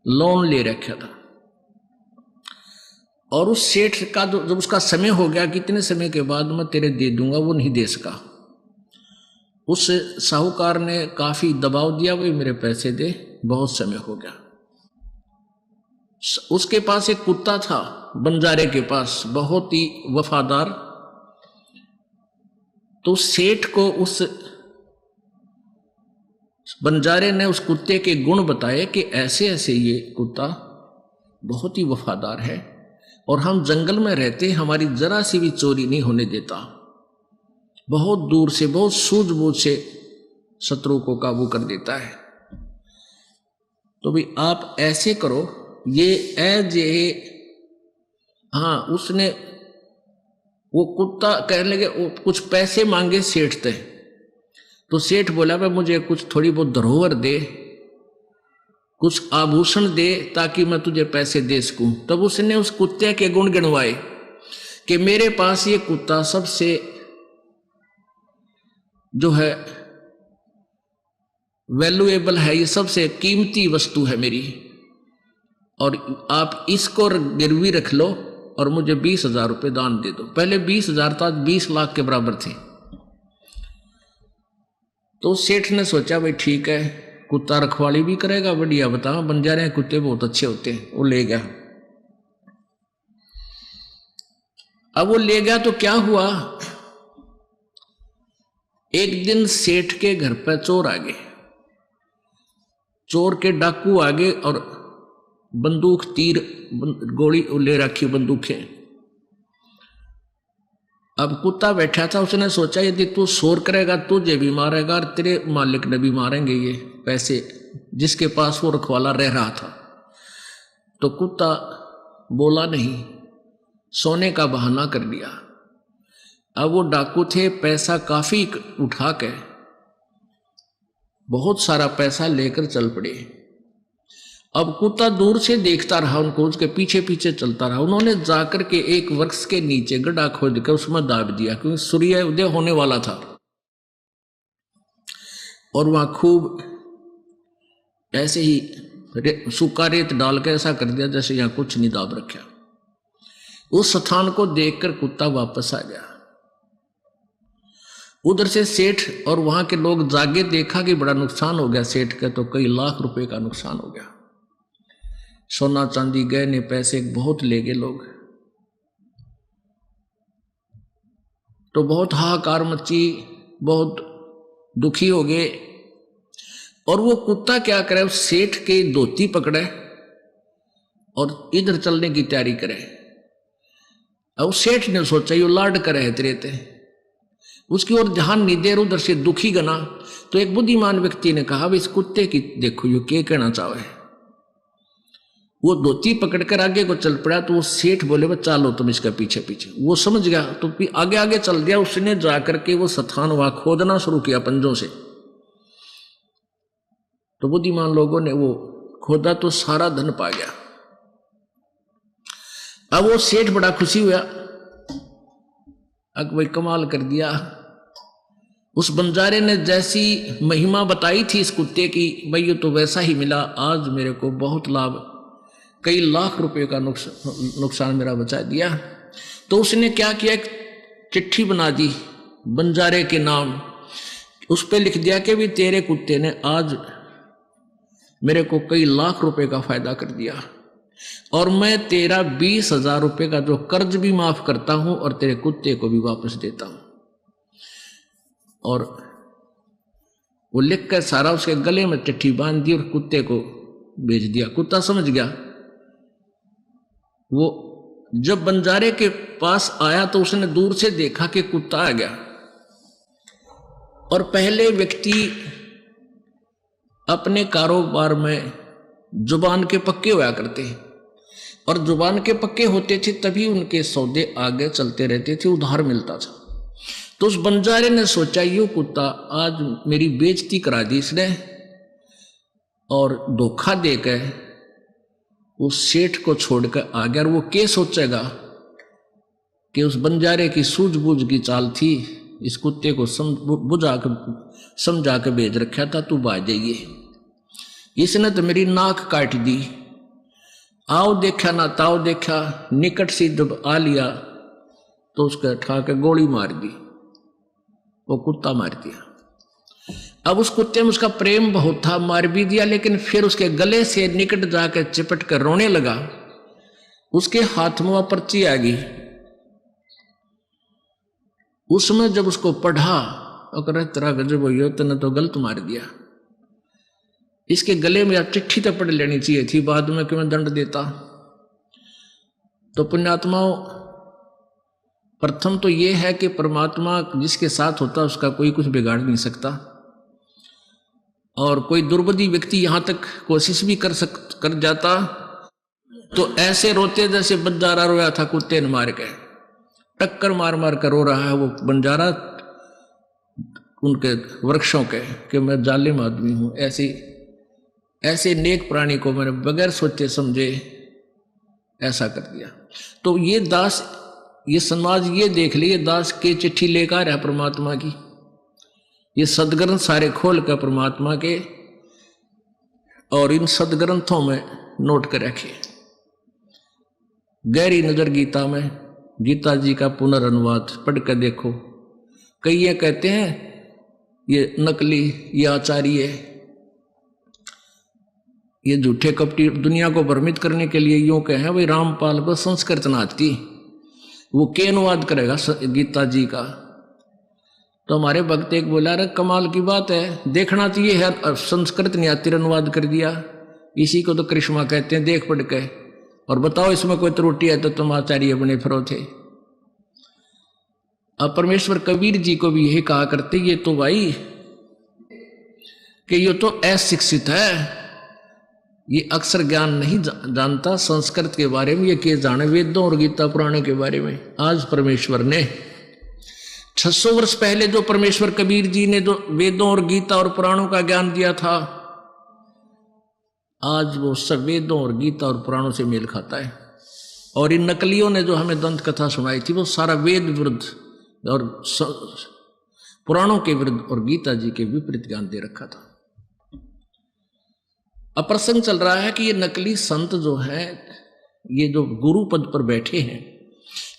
लोन ले रखा था। और उस सेठ का जब उसका समय हो गया, कितने समय के बाद मैं तेरे दे दूंगा, वो नहीं दे सका। उस साहूकार ने काफी दबाव दिया, वो मेरे पैसे दे, बहुत समय हो गया। उसके पास एक कुत्ता था, बंजारे के पास, बहुत ही वफादार। तो सेठ को उस बंजारे ने उस कुत्ते के गुण बताए कि ऐसे ऐसे ये कुत्ता बहुत ही वफादार है और हम जंगल में रहते, हमारी जरा सी भी चोरी नहीं होने देता, बहुत दूर से, बहुत सूझबूझ से शत्रु को काबू कर देता है। तो भी आप ऐसे करो, हाँ, उसने वो कुत्ता कहने लगे, कुछ पैसे मांगे सेठ से। तो सेठ बोला, भाई मुझे कुछ थोड़ी बहुत धरोहर दे, कुछ आभूषण दे, ताकि मैं तुझे पैसे दे सकूं। तब उसने उस कुत्ते के गुण गिनवाए कि मेरे पास ये कुत्ता सबसे जो है वैल्यूएबल है, ये सबसे कीमती वस्तु है मेरी, और आप इसको गिरवी रख लो और मुझे 20 हजार रुपये दान दे दो। पहले 20 हजार था, 20 लाख के बराबर थे। तो सेठ ने सोचा, भाई ठीक है, कुत्ता रखवाली भी करेगा, बढ़िया, बताओ, बंजारे कुत्ते बहुत अच्छे होते हैं। वो ले गया। अब वो ले गया तो क्या हुआ, एक दिन सेठ के घर पर चोर आ गए, चोर के डाकू आ गए और बंदूक, तीर, गोली ले रखी बंदूकें। अब कुत्ता बैठा था, उसने सोचा यदि तू शोर करेगा तुझे भी मारेगा और तेरे मालिक ने भी मारेंगे ये पैसे, जिसके पास वो रखवाला रह रहा था। तो कुत्ता बोला नहीं, सोने का बहाना कर लिया। अब वो डाकू थे, पैसा काफी उठा के, बहुत सारा पैसा लेकर चल पड़े। अब कुत्ता दूर से देखता रहा उनको, उसके पीछे पीछे चलता रहा। उन्होंने जाकर के एक वृक्ष के नीचे गड्ढा खोद कर उसमें दाब दिया, क्योंकि सूर्य उदय होने वाला था और वहां खूब ऐसे ही सूखा रेत डाल के ऐसा कर दिया जैसे यहां कुछ नहीं दाब रखा। उस स्थान को देखकर कुत्ता वापस आ गया। उधर से सेठ और वहां के लोग जागे, देखा कि बड़ा नुकसान हो गया सेठ का, तो कई लाख रुपए का नुकसान हो गया। सोना चांदी गहने पैसे बहुत ले गए लोग। तो बहुत हाहाकार मची, बहुत दुखी हो गए। और वो कुत्ता क्या करे, उस सेठ के धोती पकड़े और इधर चलने की तैयारी करे। अब सेठ ने सोचा यो लाड करे तेरे ते, उसकी ओर ध्यान नहीं दे, उधर से दुखी गना। तो एक बुद्धिमान व्यक्ति ने कहा, इस कुत्ते की देखो यो क्या कहना चाहे। वो धोती पकड़कर आगे को चल पड़ा। तो वो सेठ बोले, चलो तुम इसका पीछे पीछे। वो समझ गया तो आगे आगे चल दिया। उसने जाकर के वो स्थान वहां खोदना शुरू किया पंजों से। तो बुद्धिमान लोगों ने वो खोदा तो सारा धन पा गया। अब वो सेठ बड़ा खुशी हुआ, अब भाई कमाल कर दिया। उस बंजारे ने जैसी महिमा बताई थी इस कुत्ते की, भाई ये तो वैसा ही मिला। आज मेरे को बहुत लाभ, कई लाख रुपए का नुकसान मेरा बचा दिया। तो उसने क्या किया, एक चिट्ठी बना दी बंजारे के नाम। उस पर लिख दिया कि भी तेरे कुत्ते ने आज मेरे को कई लाख रुपए का फायदा कर दिया, और मैं तेरा 20,000 रुपए का जो कर्ज भी माफ करता हूं और तेरे कुत्ते को भी वापस देता हूं। और वो लिखकर सारा उसके गले में चिट्ठी बांध दी और कुत्ते को भेज दिया। कुत्ता समझ गया। वो जब बंजारे के पास आया तो उसने दूर से देखा कि कुत्ता आ गया। और पहले व्यक्ति अपने कारोबार में जुबान के पक्के हुआ करते हैं, और जुबान के पक्के होते थे तभी उनके सौदे आगे चलते रहते थे, उधार मिलता था। तो उस बंजारे ने सोचा, यो कुत्ता आज मेरी बेइज्जती करा दी इसने, और धोखा देकर उस सेठ को छोड़कर आ गया। और वो क्या सोचेगा कि उस बंजारे की सूझबूझ की चाल थी, इस कुत्ते को समझा के भेज रखा था, तू भाग जाइए, इसने तो मेरी नाक काट दी। आओ देखा ना ताओ देखा, निकट से जब आ लिया तो उसका ठा के गोली मार दी, वो कुत्ता मार दिया। अब उस कुत्ते में उसका प्रेम बहुत था, मार भी दिया, लेकिन फिर उसके गले से निकट जाकर चिपट कर रोने लगा। उसके हाथ में वह पर्ची आ गई। उसमें जब उसको पढ़ा और तेरा गजब हो, तने तो गलत मार दिया, इसके गले में आप चिट्ठी तो पढ़ लेनी चाहिए थी, बाद में क्यों दंड देता। तो पुण्यात्माओं, प्रथम तो यह है कि परमात्मा जिसके साथ होता उसका कोई कुछ बिगाड़ नहीं सकता, और कोई दुर्बुद्धि व्यक्ति यहां तक कोशिश भी कर जाता तो ऐसे रोते जैसे बंजारा रोया था कुत्ते ने मार के, टक्कर मार मार कर रो रहा है वो बंजारा उनके वृक्षों के, कि मैं जालिम आदमी हूं। ऐसे नेक प्राणी को मैंने बगैर सोचे समझे ऐसा कर दिया। तो ये दास, ये समाज ये देख लिए, दास के चिट्ठी लेकर है परमात्मा की, ये सदग्रंथ सारे खोल कर परमात्मा के, और इन सदग्रंथों में नोट कर रखे। गहरी नजर गीता में, गीता जी का पुनर्अनुवाद पढ़ कर देखो। कई ये कहते हैं ये नकली, ये आचार्य, ये झूठे कपटी दुनिया को भ्रमित करने के लिए यूं कहे भाई रामपाल को संस्कृत ना आती, वो के अनुवाद करेगा गीता जी का। तो हमारे भक्त एक बोला, अरे कमाल की बात है, देखना चाहिए है, संस्कृत नहीं आती अनुवाद कर दिया। इसी को तो करिश्मा कहते हैं, देख पढ़ के और बताओ इसमें कोई त्रुटि है तो तुम आचार्य बने फिरो थे। अब परमेश्वर कबीर जी को भी यही कहा करते, ये तो भाई कि ये तो अशिक्षित है, ये अक्षर ज्ञान नहीं जानता संस्कृत के बारे में, ये के जाने वेदों और गीता पुराणों के बारे में। आज परमेश्वर ने 600 वर्ष पहले जो परमेश्वर कबीर जी ने जो वेदों और गीता और पुराणों का ज्ञान दिया था, आज वो सब वेदों और गीता और पुराणों से मेल खाता है। और इन नकलियों ने जो हमें दंत कथा सुनाई थी, वो सारा वेद विरुद्ध और पुराणों के विरुद्ध और गीता जी के विपरीत ज्ञान दे रखा था। अब प्रसंग चल रहा है कि ये नकली संत जो है, ये जो गुरु पद पर बैठे हैं,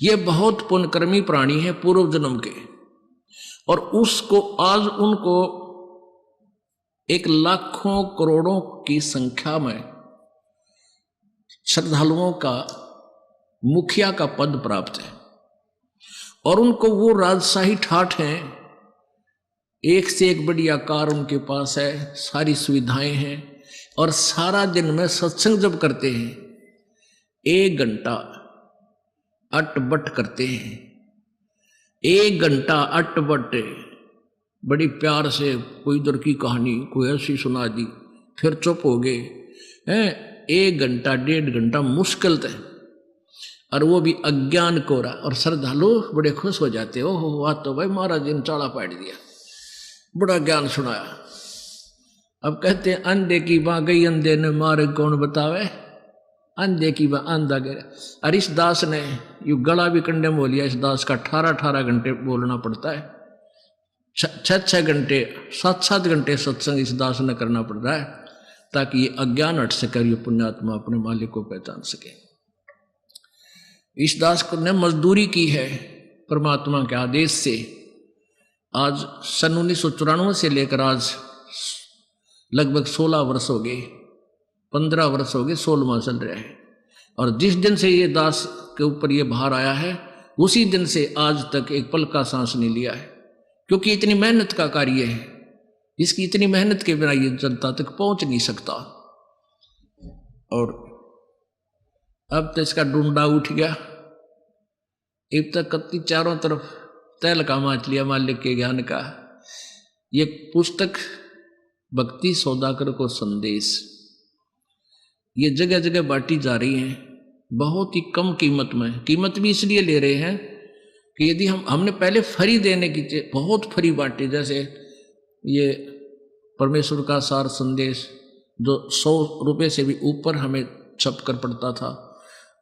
ये बहुत पुण्यकर्मी प्राणी है पूर्व जन्म के, और उसको आज उनको एक लाखों करोड़ों की संख्या में श्रद्धालुओं का मुखिया का पद प्राप्त है, और उनको वो राजशाही ठाठ हैं, एक से एक बढ़िया कार उनके पास है, सारी सुविधाएं हैं, और सारा दिन में सत्संग जब करते हैं 1 घंटा अटबट करते हैं, 1 घंटा अटबट बड़ी प्यार से कोई इधर की कहानी कोई ऐसी सुना दी, फिर चुप हो गए हैं। 1 घंटा 1.5 घंटा मुश्किल है, और वो भी अज्ञान कोरा, और श्रद्धालु बड़े खुश हो जाते। ओहो वाह, तो भाई महाराज जी ने चाड़ा पाट दिया, बड़ा ज्ञान सुनाया। अब कहते हैं अंधे की बाँ गई अंधे ने मारे कौन बतावे, अंधे की बाँ अंधा गया। और इस दास ने यू गला भी कंडम हो लिया, इस दास का 18 घंटे बोलना पड़ता है, 6 घंटे 7 घंटे सत्संग इस दास ने करना पड़ रहा है, ताकि ये अज्ञान हट सके और ये पुण्यात्मा अपने मालिक को पहचान सके। इस दास ने मजदूरी की है परमात्मा के आदेश से। आज सन 1994 से लेकर आज लगभग 16 वर्ष हो गए, 15 वर्ष हो गए, 16वां चल रहा है। और जिस दिन से ये दास के ऊपर ये भार आया है, उसी दिन से आज तक एक पल का सांस नहीं लिया है, क्योंकि इतनी मेहनत का कार्य है, इसकी इतनी मेहनत के बिना ये जनता तक पहुंच नहीं सकता। और अब तो इसका डूंडा उठ गया, अब तक कत्ती चारों तरफ तैल का माच लिया मालिक के ज्ञान का। ये पुस्तक भक्ति सौदागर को संदेश, ये जगह जगह बांटी जा रही है, बहुत ही कम कीमत में। कीमत भी इसलिए ले रहे हैं कि यदि हमने पहले फ्री देने की बहुत फ्री बांटी, जैसे ये परमेश्वर का सार संदेश जो 100 रुपये से भी ऊपर हमें छप कर पड़ता था,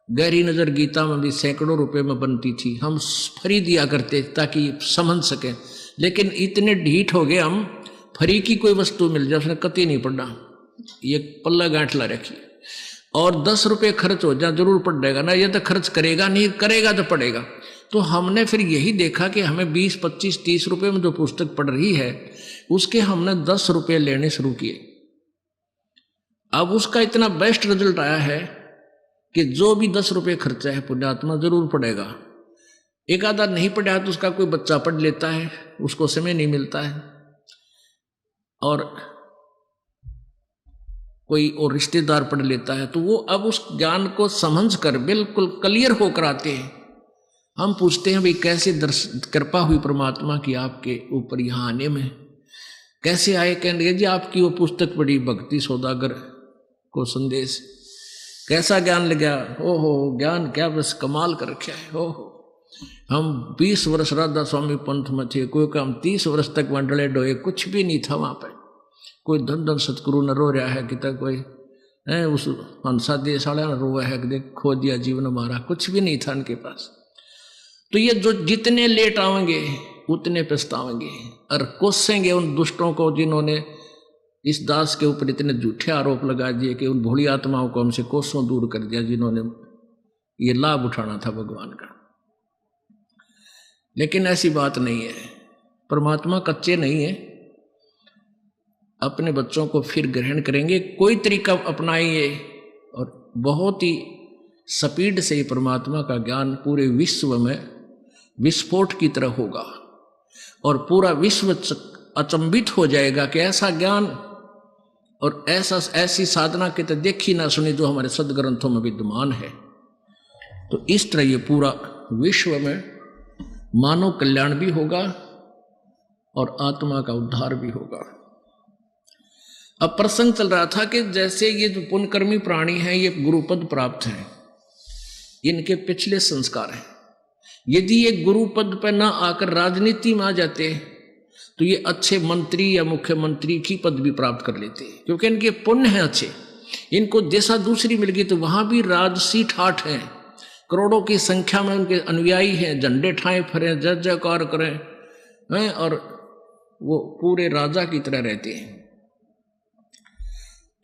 गहरी नज़र गीता में भी सैकड़ों रुपए में बनती थी, हम फ्री दिया करते ताकि समझ सकें। लेकिन इतने ढीठ हो गए हम, फ्री की कोई वस्तु मिल जाए उसने कतई नहीं पढ़ना, ये पल्ला गांठ ला रखी, और 10 रुपये खर्च हो जाए जरूर पड़ जाएगा ना, ये तो खर्च करेगा नहीं, करेगा तो पड़ेगा। तो हमने फिर यही देखा कि हमें 20, 25, 30 रुपये में जो पुस्तक पढ़ रही है उसके हमने 10 रुपये लेने शुरू किए। अब उसका इतना बेस्ट रिजल्ट आया है कि जो भी 10 रुपये खर्चा है पुण्यात्मा जरूर पड़ेगा। एक आधा नहीं पढ़ा तो उसका कोई बच्चा पढ़ लेता है, उसको समय नहीं मिलता है, और कोई और रिश्तेदार पढ़ लेता है, तो वो अब उस ज्ञान को समझ कर बिल्कुल क्लियर होकर आते हैं। हम पूछते हैं भाई कैसे कृपा हुई परमात्मा की आपके ऊपर यहाँ आने में, कैसे आए? कहेंगे जी आपकी वो पुस्तक पढ़ी भक्ति सौदागर को संदेश, कैसा ज्ञान लगा, ओहो ज्ञान क्या बस कमाल कर रखा है। ओहो हम 20 वर्ष राधा स्वामी पंथ में थे, कोई काम 30 वर्ष तक वहाँ डले डोए, कुछ भी नहीं था वहाँ पर, कोई धन धन सतगुरु न रो रहा है कि तक कोई है उस हंसा देश वाला न रोआ है कि देख खो दिया जीवन हमारा, कुछ भी नहीं था उनके पास। तो ये जो जितने लेट आवेंगे उतने पछतावेंगे और कोसेंगे उन दुष्टों को जिन्होंने इस दास के ऊपर इतने झूठे आरोप लगा दिए कि उन भोली आत्माओं को हमसे कोसों दूर कर दिया जिन्होंने ये लाभ उठाना था भगवान का। लेकिन ऐसी बात नहीं है, परमात्मा कच्चे नहीं है, अपने बच्चों को फिर ग्रहण करेंगे, कोई तरीका अपनाएंगे और बहुत ही स्पीड से ही परमात्मा का ज्ञान पूरे विश्व में विस्फोट की तरह होगा और पूरा विश्व अचंभित हो जाएगा कि ऐसा ज्ञान और ऐसी साधना की तो देखी ना सुनी जो हमारे सदग्रंथों में विद्यमान है। तो इस तरह ये पूरा विश्व में मानव कल्याण भी होगा और आत्मा का उद्धार भी होगा। अब प्रसंग चल रहा था कि जैसे ये जो पुण्यकर्मी प्राणी हैं ये गुरुपद प्राप्त हैं, इनके पिछले संस्कार हैं, यदि ये गुरुपद पर ना आकर राजनीति में आ जाते तो ये अच्छे मंत्री या मुख्यमंत्री की पद भी प्राप्त कर लेते, क्योंकि इनके पुण्य हैं अच्छे। इनको जैसा दूसरी मिल गई तो वहां भी राजसी ठाठ हैं, करोड़ों की संख्या में उनके अनुयायी हैं, झंडे ठाए फरे, जय जयकार करें हैं और वो पूरे राजा की तरह रहते हैं।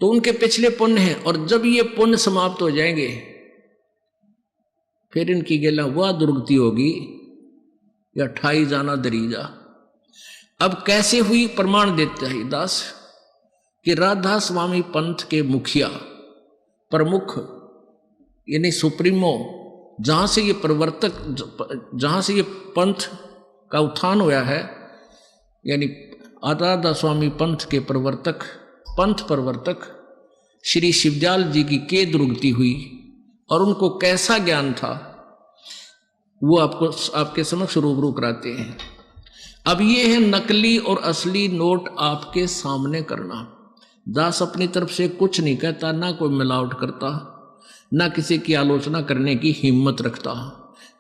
तो उनके पिछले पुण्य हैं और जब ये पुण्य समाप्त हो जाएंगे फिर इनकी गेला वह दुर्गति होगी या ठाई जाना दरीजा। अब कैसे हुई प्रमाण देते हैं दास कि राधा स्वामी पंथ के मुखिया प्रमुख यानी सुप्रीमो, जहां से ये प्रवर्तक, जहां से ये पंथ का उत्थान हुआ है, यानी राधा स्वामी पंथ के प्रवर्तक, पंथ प्रवर्तक श्री शिवदयाल जी की के दुर्गति हुई और उनको कैसा ज्ञान था वो आपको आपके समक्ष रूबरू कराते हैं। अब ये है नकली और असली नोट आपके सामने करना। दास अपनी तरफ से कुछ नहीं कहता, ना कोई मिलावट करता, ना किसी की आलोचना करने की हिम्मत रखता।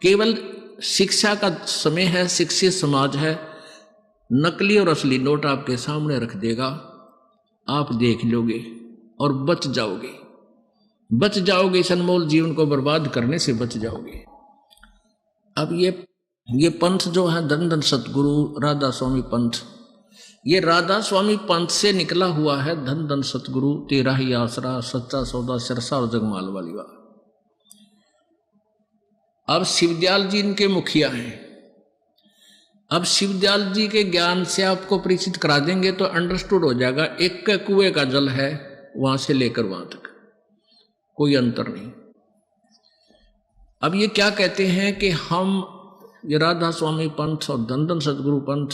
केवल शिक्षा का समय है, शिक्षित समाज है, नकली और असली नोट आपके सामने रख देगा, आप देख लोगे और बच जाओगे, बच जाओगे। इस अनमोल जीवन को बर्बाद करने से बच जाओगे। अब ये पंथ जो है धन धन सतगुरु राधा स्वामी पंथ, ये राधा स्वामी पंथ से निकला हुआ है। धन धन सतगुरु तेरा ही आसरा, सच्चा सौदा सिरसा और जगमाल वाली बात। अब शिवदयाल जी इनके मुखिया हैं। अब शिवदयाल जी के ज्ञान से आपको परिचित करा देंगे तो अंडरस्टूड हो जाएगा। एक के कुएं का जल है, वहां से लेकर वहां तक कोई अंतर नहीं। अब ये क्या कहते हैं कि हम ये राधा स्वामी पंथ और धन धन सतगुरु पंथ,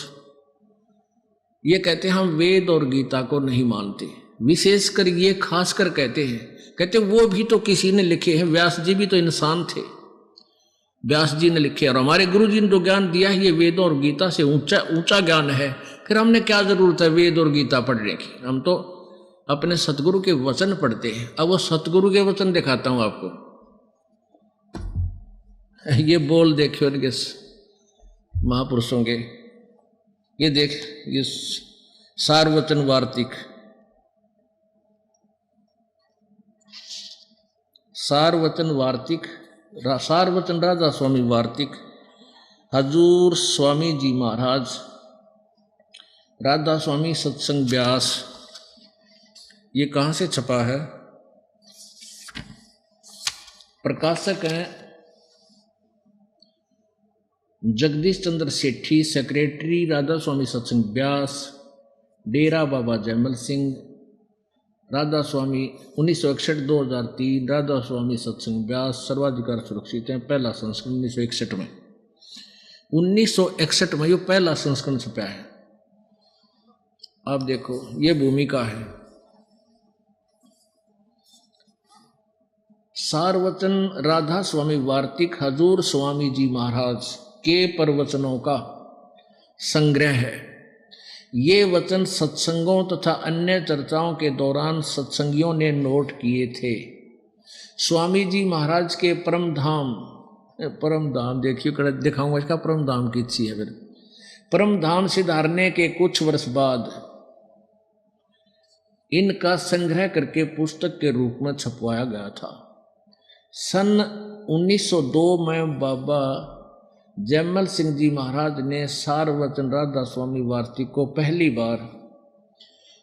ये कहते हैं हम वेद और गीता को नहीं मानते। विशेषकर ये खासकर कहते हैं वो भी तो किसी ने लिखे हैं, व्यास जी भी तो इंसान थे, व्यास जी ने लिखे और हमारे गुरु जी ने जो ज्ञान दिया है ये वेदों और गीता से ऊंचा ऊंचा ज्ञान है। फिर हमने क्या जरूरत है वेद और गीता पढ़ने की, हम तो अपने सतगुरु के वचन पढ़ते हैं। अब वो सतगुरु के वचन दिखाता हूं आपको, ये बोल देखियो इनके महापुरुषों के, ये देख, ये सारवचन वार्तिक, सारवचन वार्तिक, सारवचन राधा स्वामी वार्तिक, हजूर स्वामी जी महाराज, राधा स्वामी सत्संग व्यास। ये कहाँ से छपा है? प्रकाशक हैं जगदीश चंद्र सेठी, सेक्रेटरी राधा स्वामी सत्संग व्यास, डेरा बाबा जयमल सिंह, राधा स्वामी 1961-2003, राधा स्वामी सत्संग व्यास, सर्वाधिकार सुरक्षित है, पहला संस्करण 1961 में, 1961 में ये पहला संस्करण छपा है। आप देखो ये भूमिका है। सारवचन राधा स्वामी वार्तिक हजूर स्वामी जी महाराज के प्रवचनों का संग्रह है। ये वचन सत्संगों तथा अन्य चर्चाओं के दौरान सत्संगियों ने नोट किए थे। स्वामी जी महाराज के परम धाम देखिए, दिखाऊंगा इसका परम धाम की अच्छी है। फिर परम धाम सिधारने के कुछ वर्ष बाद इनका संग्रह करके पुस्तक के रूप में छपवाया गया था। सन 1902 में बाबा जयमल सिंह जी महाराज ने सारवचन राधा स्वामी वार्तिक को पहली बार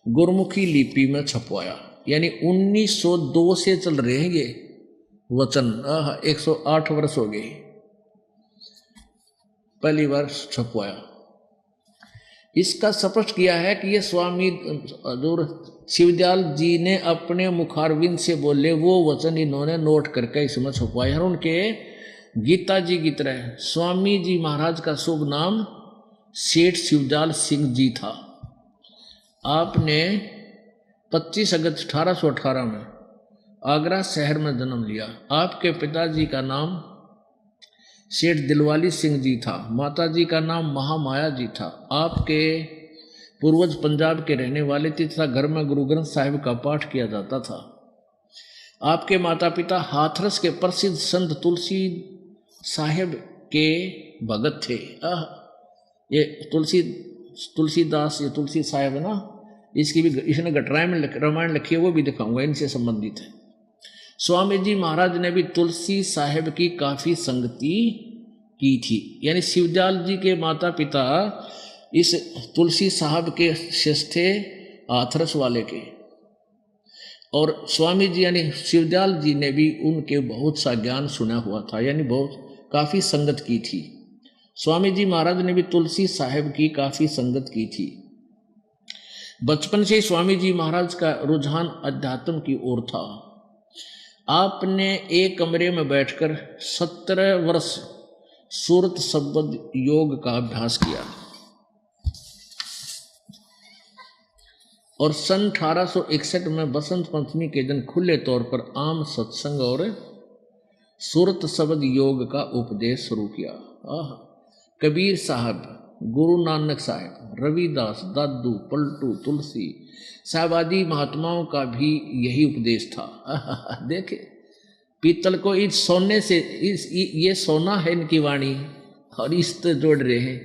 गुरमुखी लिपि में छपवाया। यानी 1902 से चल रहे हैं ये वचन, 108 वर्ष हो गए, पहली बार छपवाया। इसका स्पष्ट किया है कि ये स्वामी हजूर शिवदयाल जी ने अपने मुखारविंद से बोले वो वचन इन्होंने नोट करके इसमें छपवाया। और उनके गीता जी की तरह स्वामी जी महाराज का शुभ नाम सेठ शिवदयाल सिंह जी था। आपने 25 अगस्त 1818 में आगरा शहर में जन्म लिया। आपके पिताजी का नाम सेठ दिलवाली सिंह जी था, माताजी का नाम महामाया जी था। आपके पूर्वज पंजाब के रहने वाले थे तथा घर में गुरु ग्रंथ साहिब का पाठ किया जाता था। आपके माता पिता हाथरस के प्रसिद्ध संत तुलसी साहिब के भगत थे। ये तुलसीदास, ये तुलसी साहिब है ना, इसकी भी इसने रामायण लिखी है, वो भी दिखाऊंगा, इनसे संबंधित है। स्वामी जी महाराज ने भी तुलसी साहिब की काफी संगति की थी। यानी शिवदयाल जी के माता पिता इस तुलसी साहब के शिष्य थे, हाथरस वाले के। और स्वामी जी यानी शिवदयाल जी ने भी उनके बहुत सा ज्ञान सुना हुआ था, यानी बहुत काफ़ी संगत की थी। स्वामी जी महाराज ने भी तुलसी साहिब की काफ़ी संगत की थी। बचपन से ही स्वामी जी महाराज का रुझान अध्यात्म की ओर था। आपने एक कमरे में बैठकर 17 वर्ष सूरत शब्द योग का अभ्यास किया और सन 1861 में बसंत पंचमी के दिन खुले तौर पर आम सत्संग और सूरत शब्द योग का उपदेश शुरू किया। कबीर साहब, गुरु नानक साहब, रविदास, दादू, पलटू, तुलसी साहब आदि महात्माओं का भी यही उपदेश था। देखे पीतल को इस सोने से ये सोना है इनकी वाणी और इस तो जोड़ रहे हैं।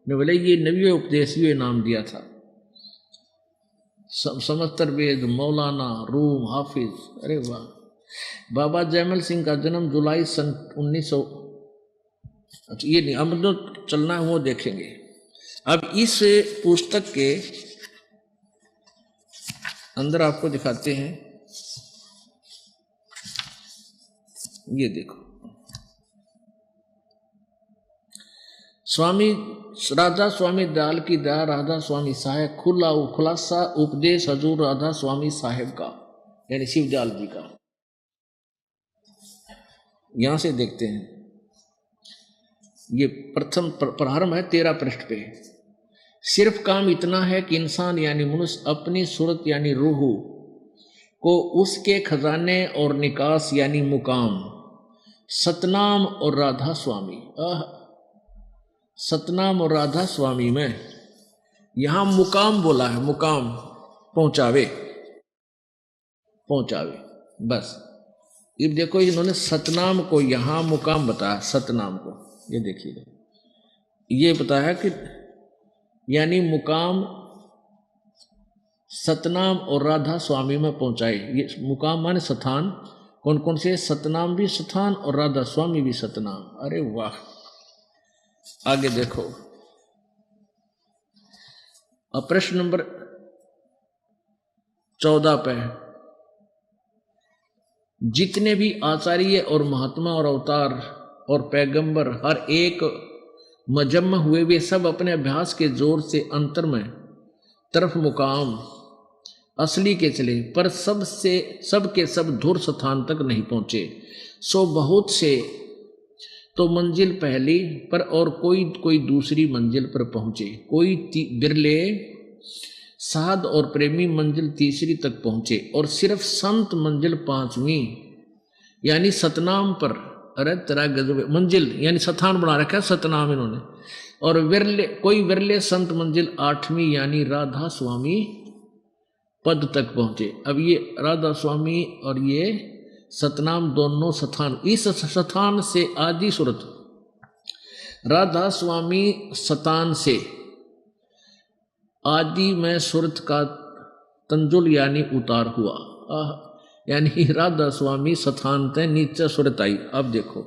मैं बोले ये नबी उपदेश ये नाम दिया था। समस्तर वेद, मौलाना, रूम, हाफिज, अरे वाह। बाबा जयमल सिंह का जन्म जुलाई सन 1900, अच्छा ये नहीं, अब जो चलना है वो देखेंगे। अब इस पुस्तक के अंदर आपको दिखाते हैं, ये देखो स्वामी राधा स्वामी दयाल की दया, राधा स्वामी साहेब खुलासा उपदेश हजूर राधा स्वामी साहेब का, यानी शिवदयाल जी का। यहां से देखते हैं, ये प्रथम प्रारंभ है 13 पृष्ठ पे। सिर्फ काम इतना है कि इंसान यानी मनुष्य अपनी सूरत यानी रूह को उसके खजाने और निकास यानी मुकाम सतनाम और राधा स्वामी, सतनाम और राधा स्वामी में यहां मुकाम बोला है, मुकाम पहुंचावे बस। अब देखो इन्होंने सतनाम को यहां मुकाम बताया, सतनाम को ये देखिए, ये बताया कि यानी मुकाम सतनाम और राधा स्वामी में पहुंचाए। ये मुकाम माने स्थान, कौन कौन से? सतनाम भी स्थान और राधा स्वामी भी सतनाम। अरे वाह। आगे देखो, अब प्रश्न नंबर 14 पे, जितने भी आचार्य और महात्मा और अवतार और पैगंबर हर एक मजहब में हुए, वे सब अपने अभ्यास के जोर से अंतर में तरफ मुकाम असली के चले, पर सब के सब धुर स्थान तक नहीं पहुंचे। सो बहुत से तो मंजिल पहली पर और कोई दूसरी मंजिल पर पहुंचे, कोई बिरले साध और प्रेमी मंजिल तीसरी तक पहुंचे, और सिर्फ संत मंजिल 5वीं यानी सतनाम पर। अरे तेरा गजब मंजिल यानी स्थान बना रखा है सतनाम इन्होंने। और कोई विरले संत मंजिल 8वीं यानी राधा स्वामी पद तक पहुंचे। अब ये राधा स्वामी और ये सतनाम दोनों स्थान, इस स्थान से आदि सूरत राधा स्वामी स्थान से आदि में सूरत का तंजुल यानी उतार हुआ, यानी राधा स्वामी स्थान से नीचे सूरत आई। अब देखो,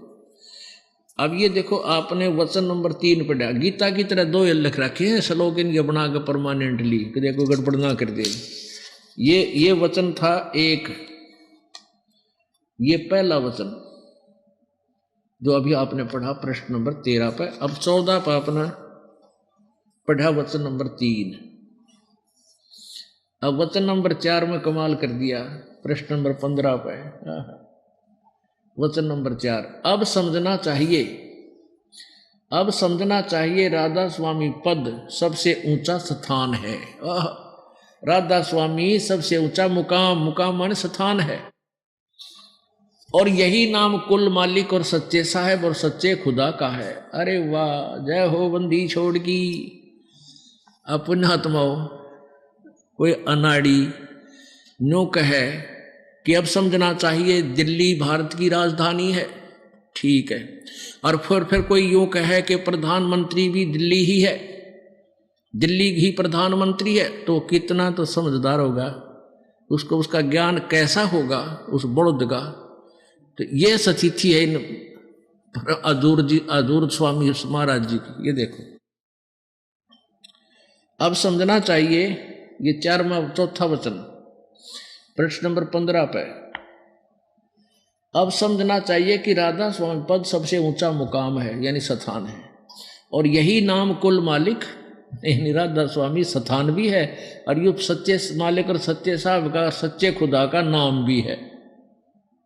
अब ये देखो आपने वचन नंबर 3 पढ़ा, गीता की तरह 2 लिख रखे हैं श्लोक इनके बना के परमानेंटली, देखो गड़बड़ ना कर दे। ये वचन था 1, ये पहला वचन जो अभी आपने पढ़ा प्रश्न नंबर 13 पे। अब 14 पे आपने पढ़ा वचन नंबर 3। अब वचन नंबर 4 में कमाल कर दिया, प्रश्न नंबर 15 पे वचन नंबर 4। अब समझना चाहिए राधा स्वामी पद सबसे ऊंचा स्थान है। राधा स्वामी सबसे ऊंचा मुकाम माने स्थान है, और यही नाम कुल मालिक और सच्चे साहेब और सच्चे खुदा का है। अरे वाह, जय हो बंदी छोड़ की अपना आत्माओं। कोई अनाड़ी नो कहे कि अब समझना चाहिए दिल्ली भारत की राजधानी है, ठीक है, और फिर कोई यूं कहे कि प्रधानमंत्री भी दिल्ली ही है, दिल्ली ही प्रधानमंत्री है, तो कितना तो समझदार होगा, उसको उसका ज्ञान कैसा होगा उस बड़ोद का। तो ये स्थिति है इन अजूर स्वामी महाराज जी की। ये देखो, अब समझना चाहिए, ये 4वां 4था वचन, प्रश्न नंबर 15 पे अब समझना चाहिए कि राधा स्वामी पद सबसे ऊंचा मुकाम है, यानी स्थान है, और यही नाम कुल मालिक यानी राधा स्वामी स्थान भी है, और ये सच्चे मालिक और सच्चे साहब का, सच्चे खुदा का नाम भी है।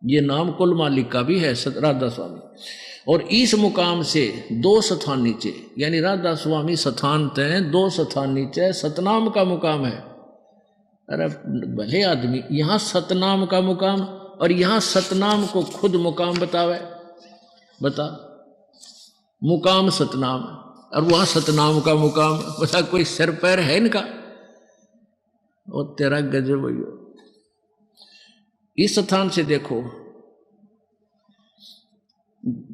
ये नाम कुल मालिक का भी है राधा स्वामी। और इस मुकाम से 2 स्थान नीचे, यानी राधा स्वामी स्थान तय 2 स्थान नीचे सतनाम का मुकाम है। अरे भले आदमी, यहाँ सतनाम का मुकाम और यहाँ सतनाम को खुद मुकाम बतावे, बता मुकाम सतनाम और वहाँ सतनाम का मुकाम, बता कोई सिर पैर है इनका? और तेरा गजब भैया। इस स्थान से देखो,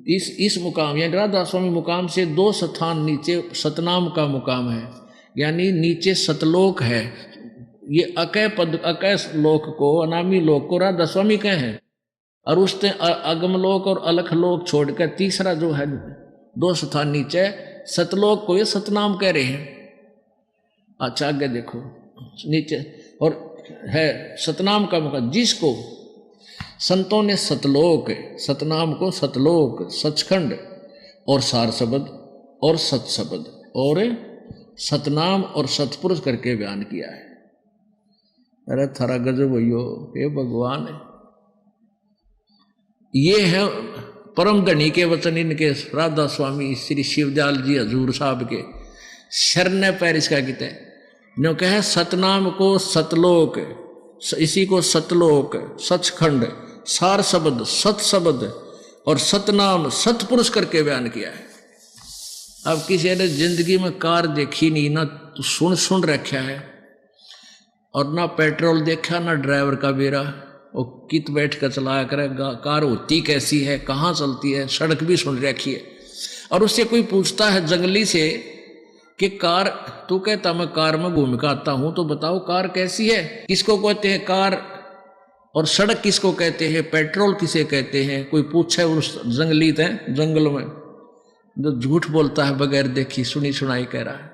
इस मुकाम यानी राधा स्वामी मुकाम से 2 स्थान नीचे सतनाम का मुकाम है, यानी नीचे सतलोक है। ये अकय पद, अकय लोक को, अनामी लोक को राधा स्वामी कहे हैं, और उसने अगमलोक और अलखलोक छोड़कर तीसरा जो है 2 स्थान नीचे सतलोक को ये सतनाम कह रहे हैं। अच्छा आगे देखो नीचे, और है सतनाम का मुकाम जिसको संतों ने सतलोक, सतनाम को सतलोक, सचखंड और सार शब्द और सत शब्द और सतनाम और सतपुरुष करके बयान किया है। अरे थारा गजब भैयो, हे भगवान। ये है परम धनी के वचन, इनके राधा स्वामी श्री शिवदयाल जी हजूर साहब के शरण पैर इसका गीत है जो कहे सतनाम को सतलोक, इसी को सतलोक, सचखंड, सार शब्द, सत शब्द और सतनाम सतपुरुष करके बयान किया है। अब किसी ने जिंदगी में कार देखी नहीं, ना तो सुन रखा है, और ना पेट्रोल देखा, ना ड्राइवर का बेरा, वो कित बैठ कर चलाया करेगा, कार होती कैसी है, कहाँ चलती है, सड़क भी सुन रखी है। और उससे कोई पूछता है जंगली से कि कार, तू कहता मैं कार में घूम कर आता हूं, तो बताओ कार कैसी है, किसको कहते हैं कार, और सड़क किसको कहते हैं, पेट्रोल किसे कहते हैं। कोई पूछे उस जंगली थे जंगल में जो झूठ बोलता है बगैर देखी सुनी सुनाई कह रहा है।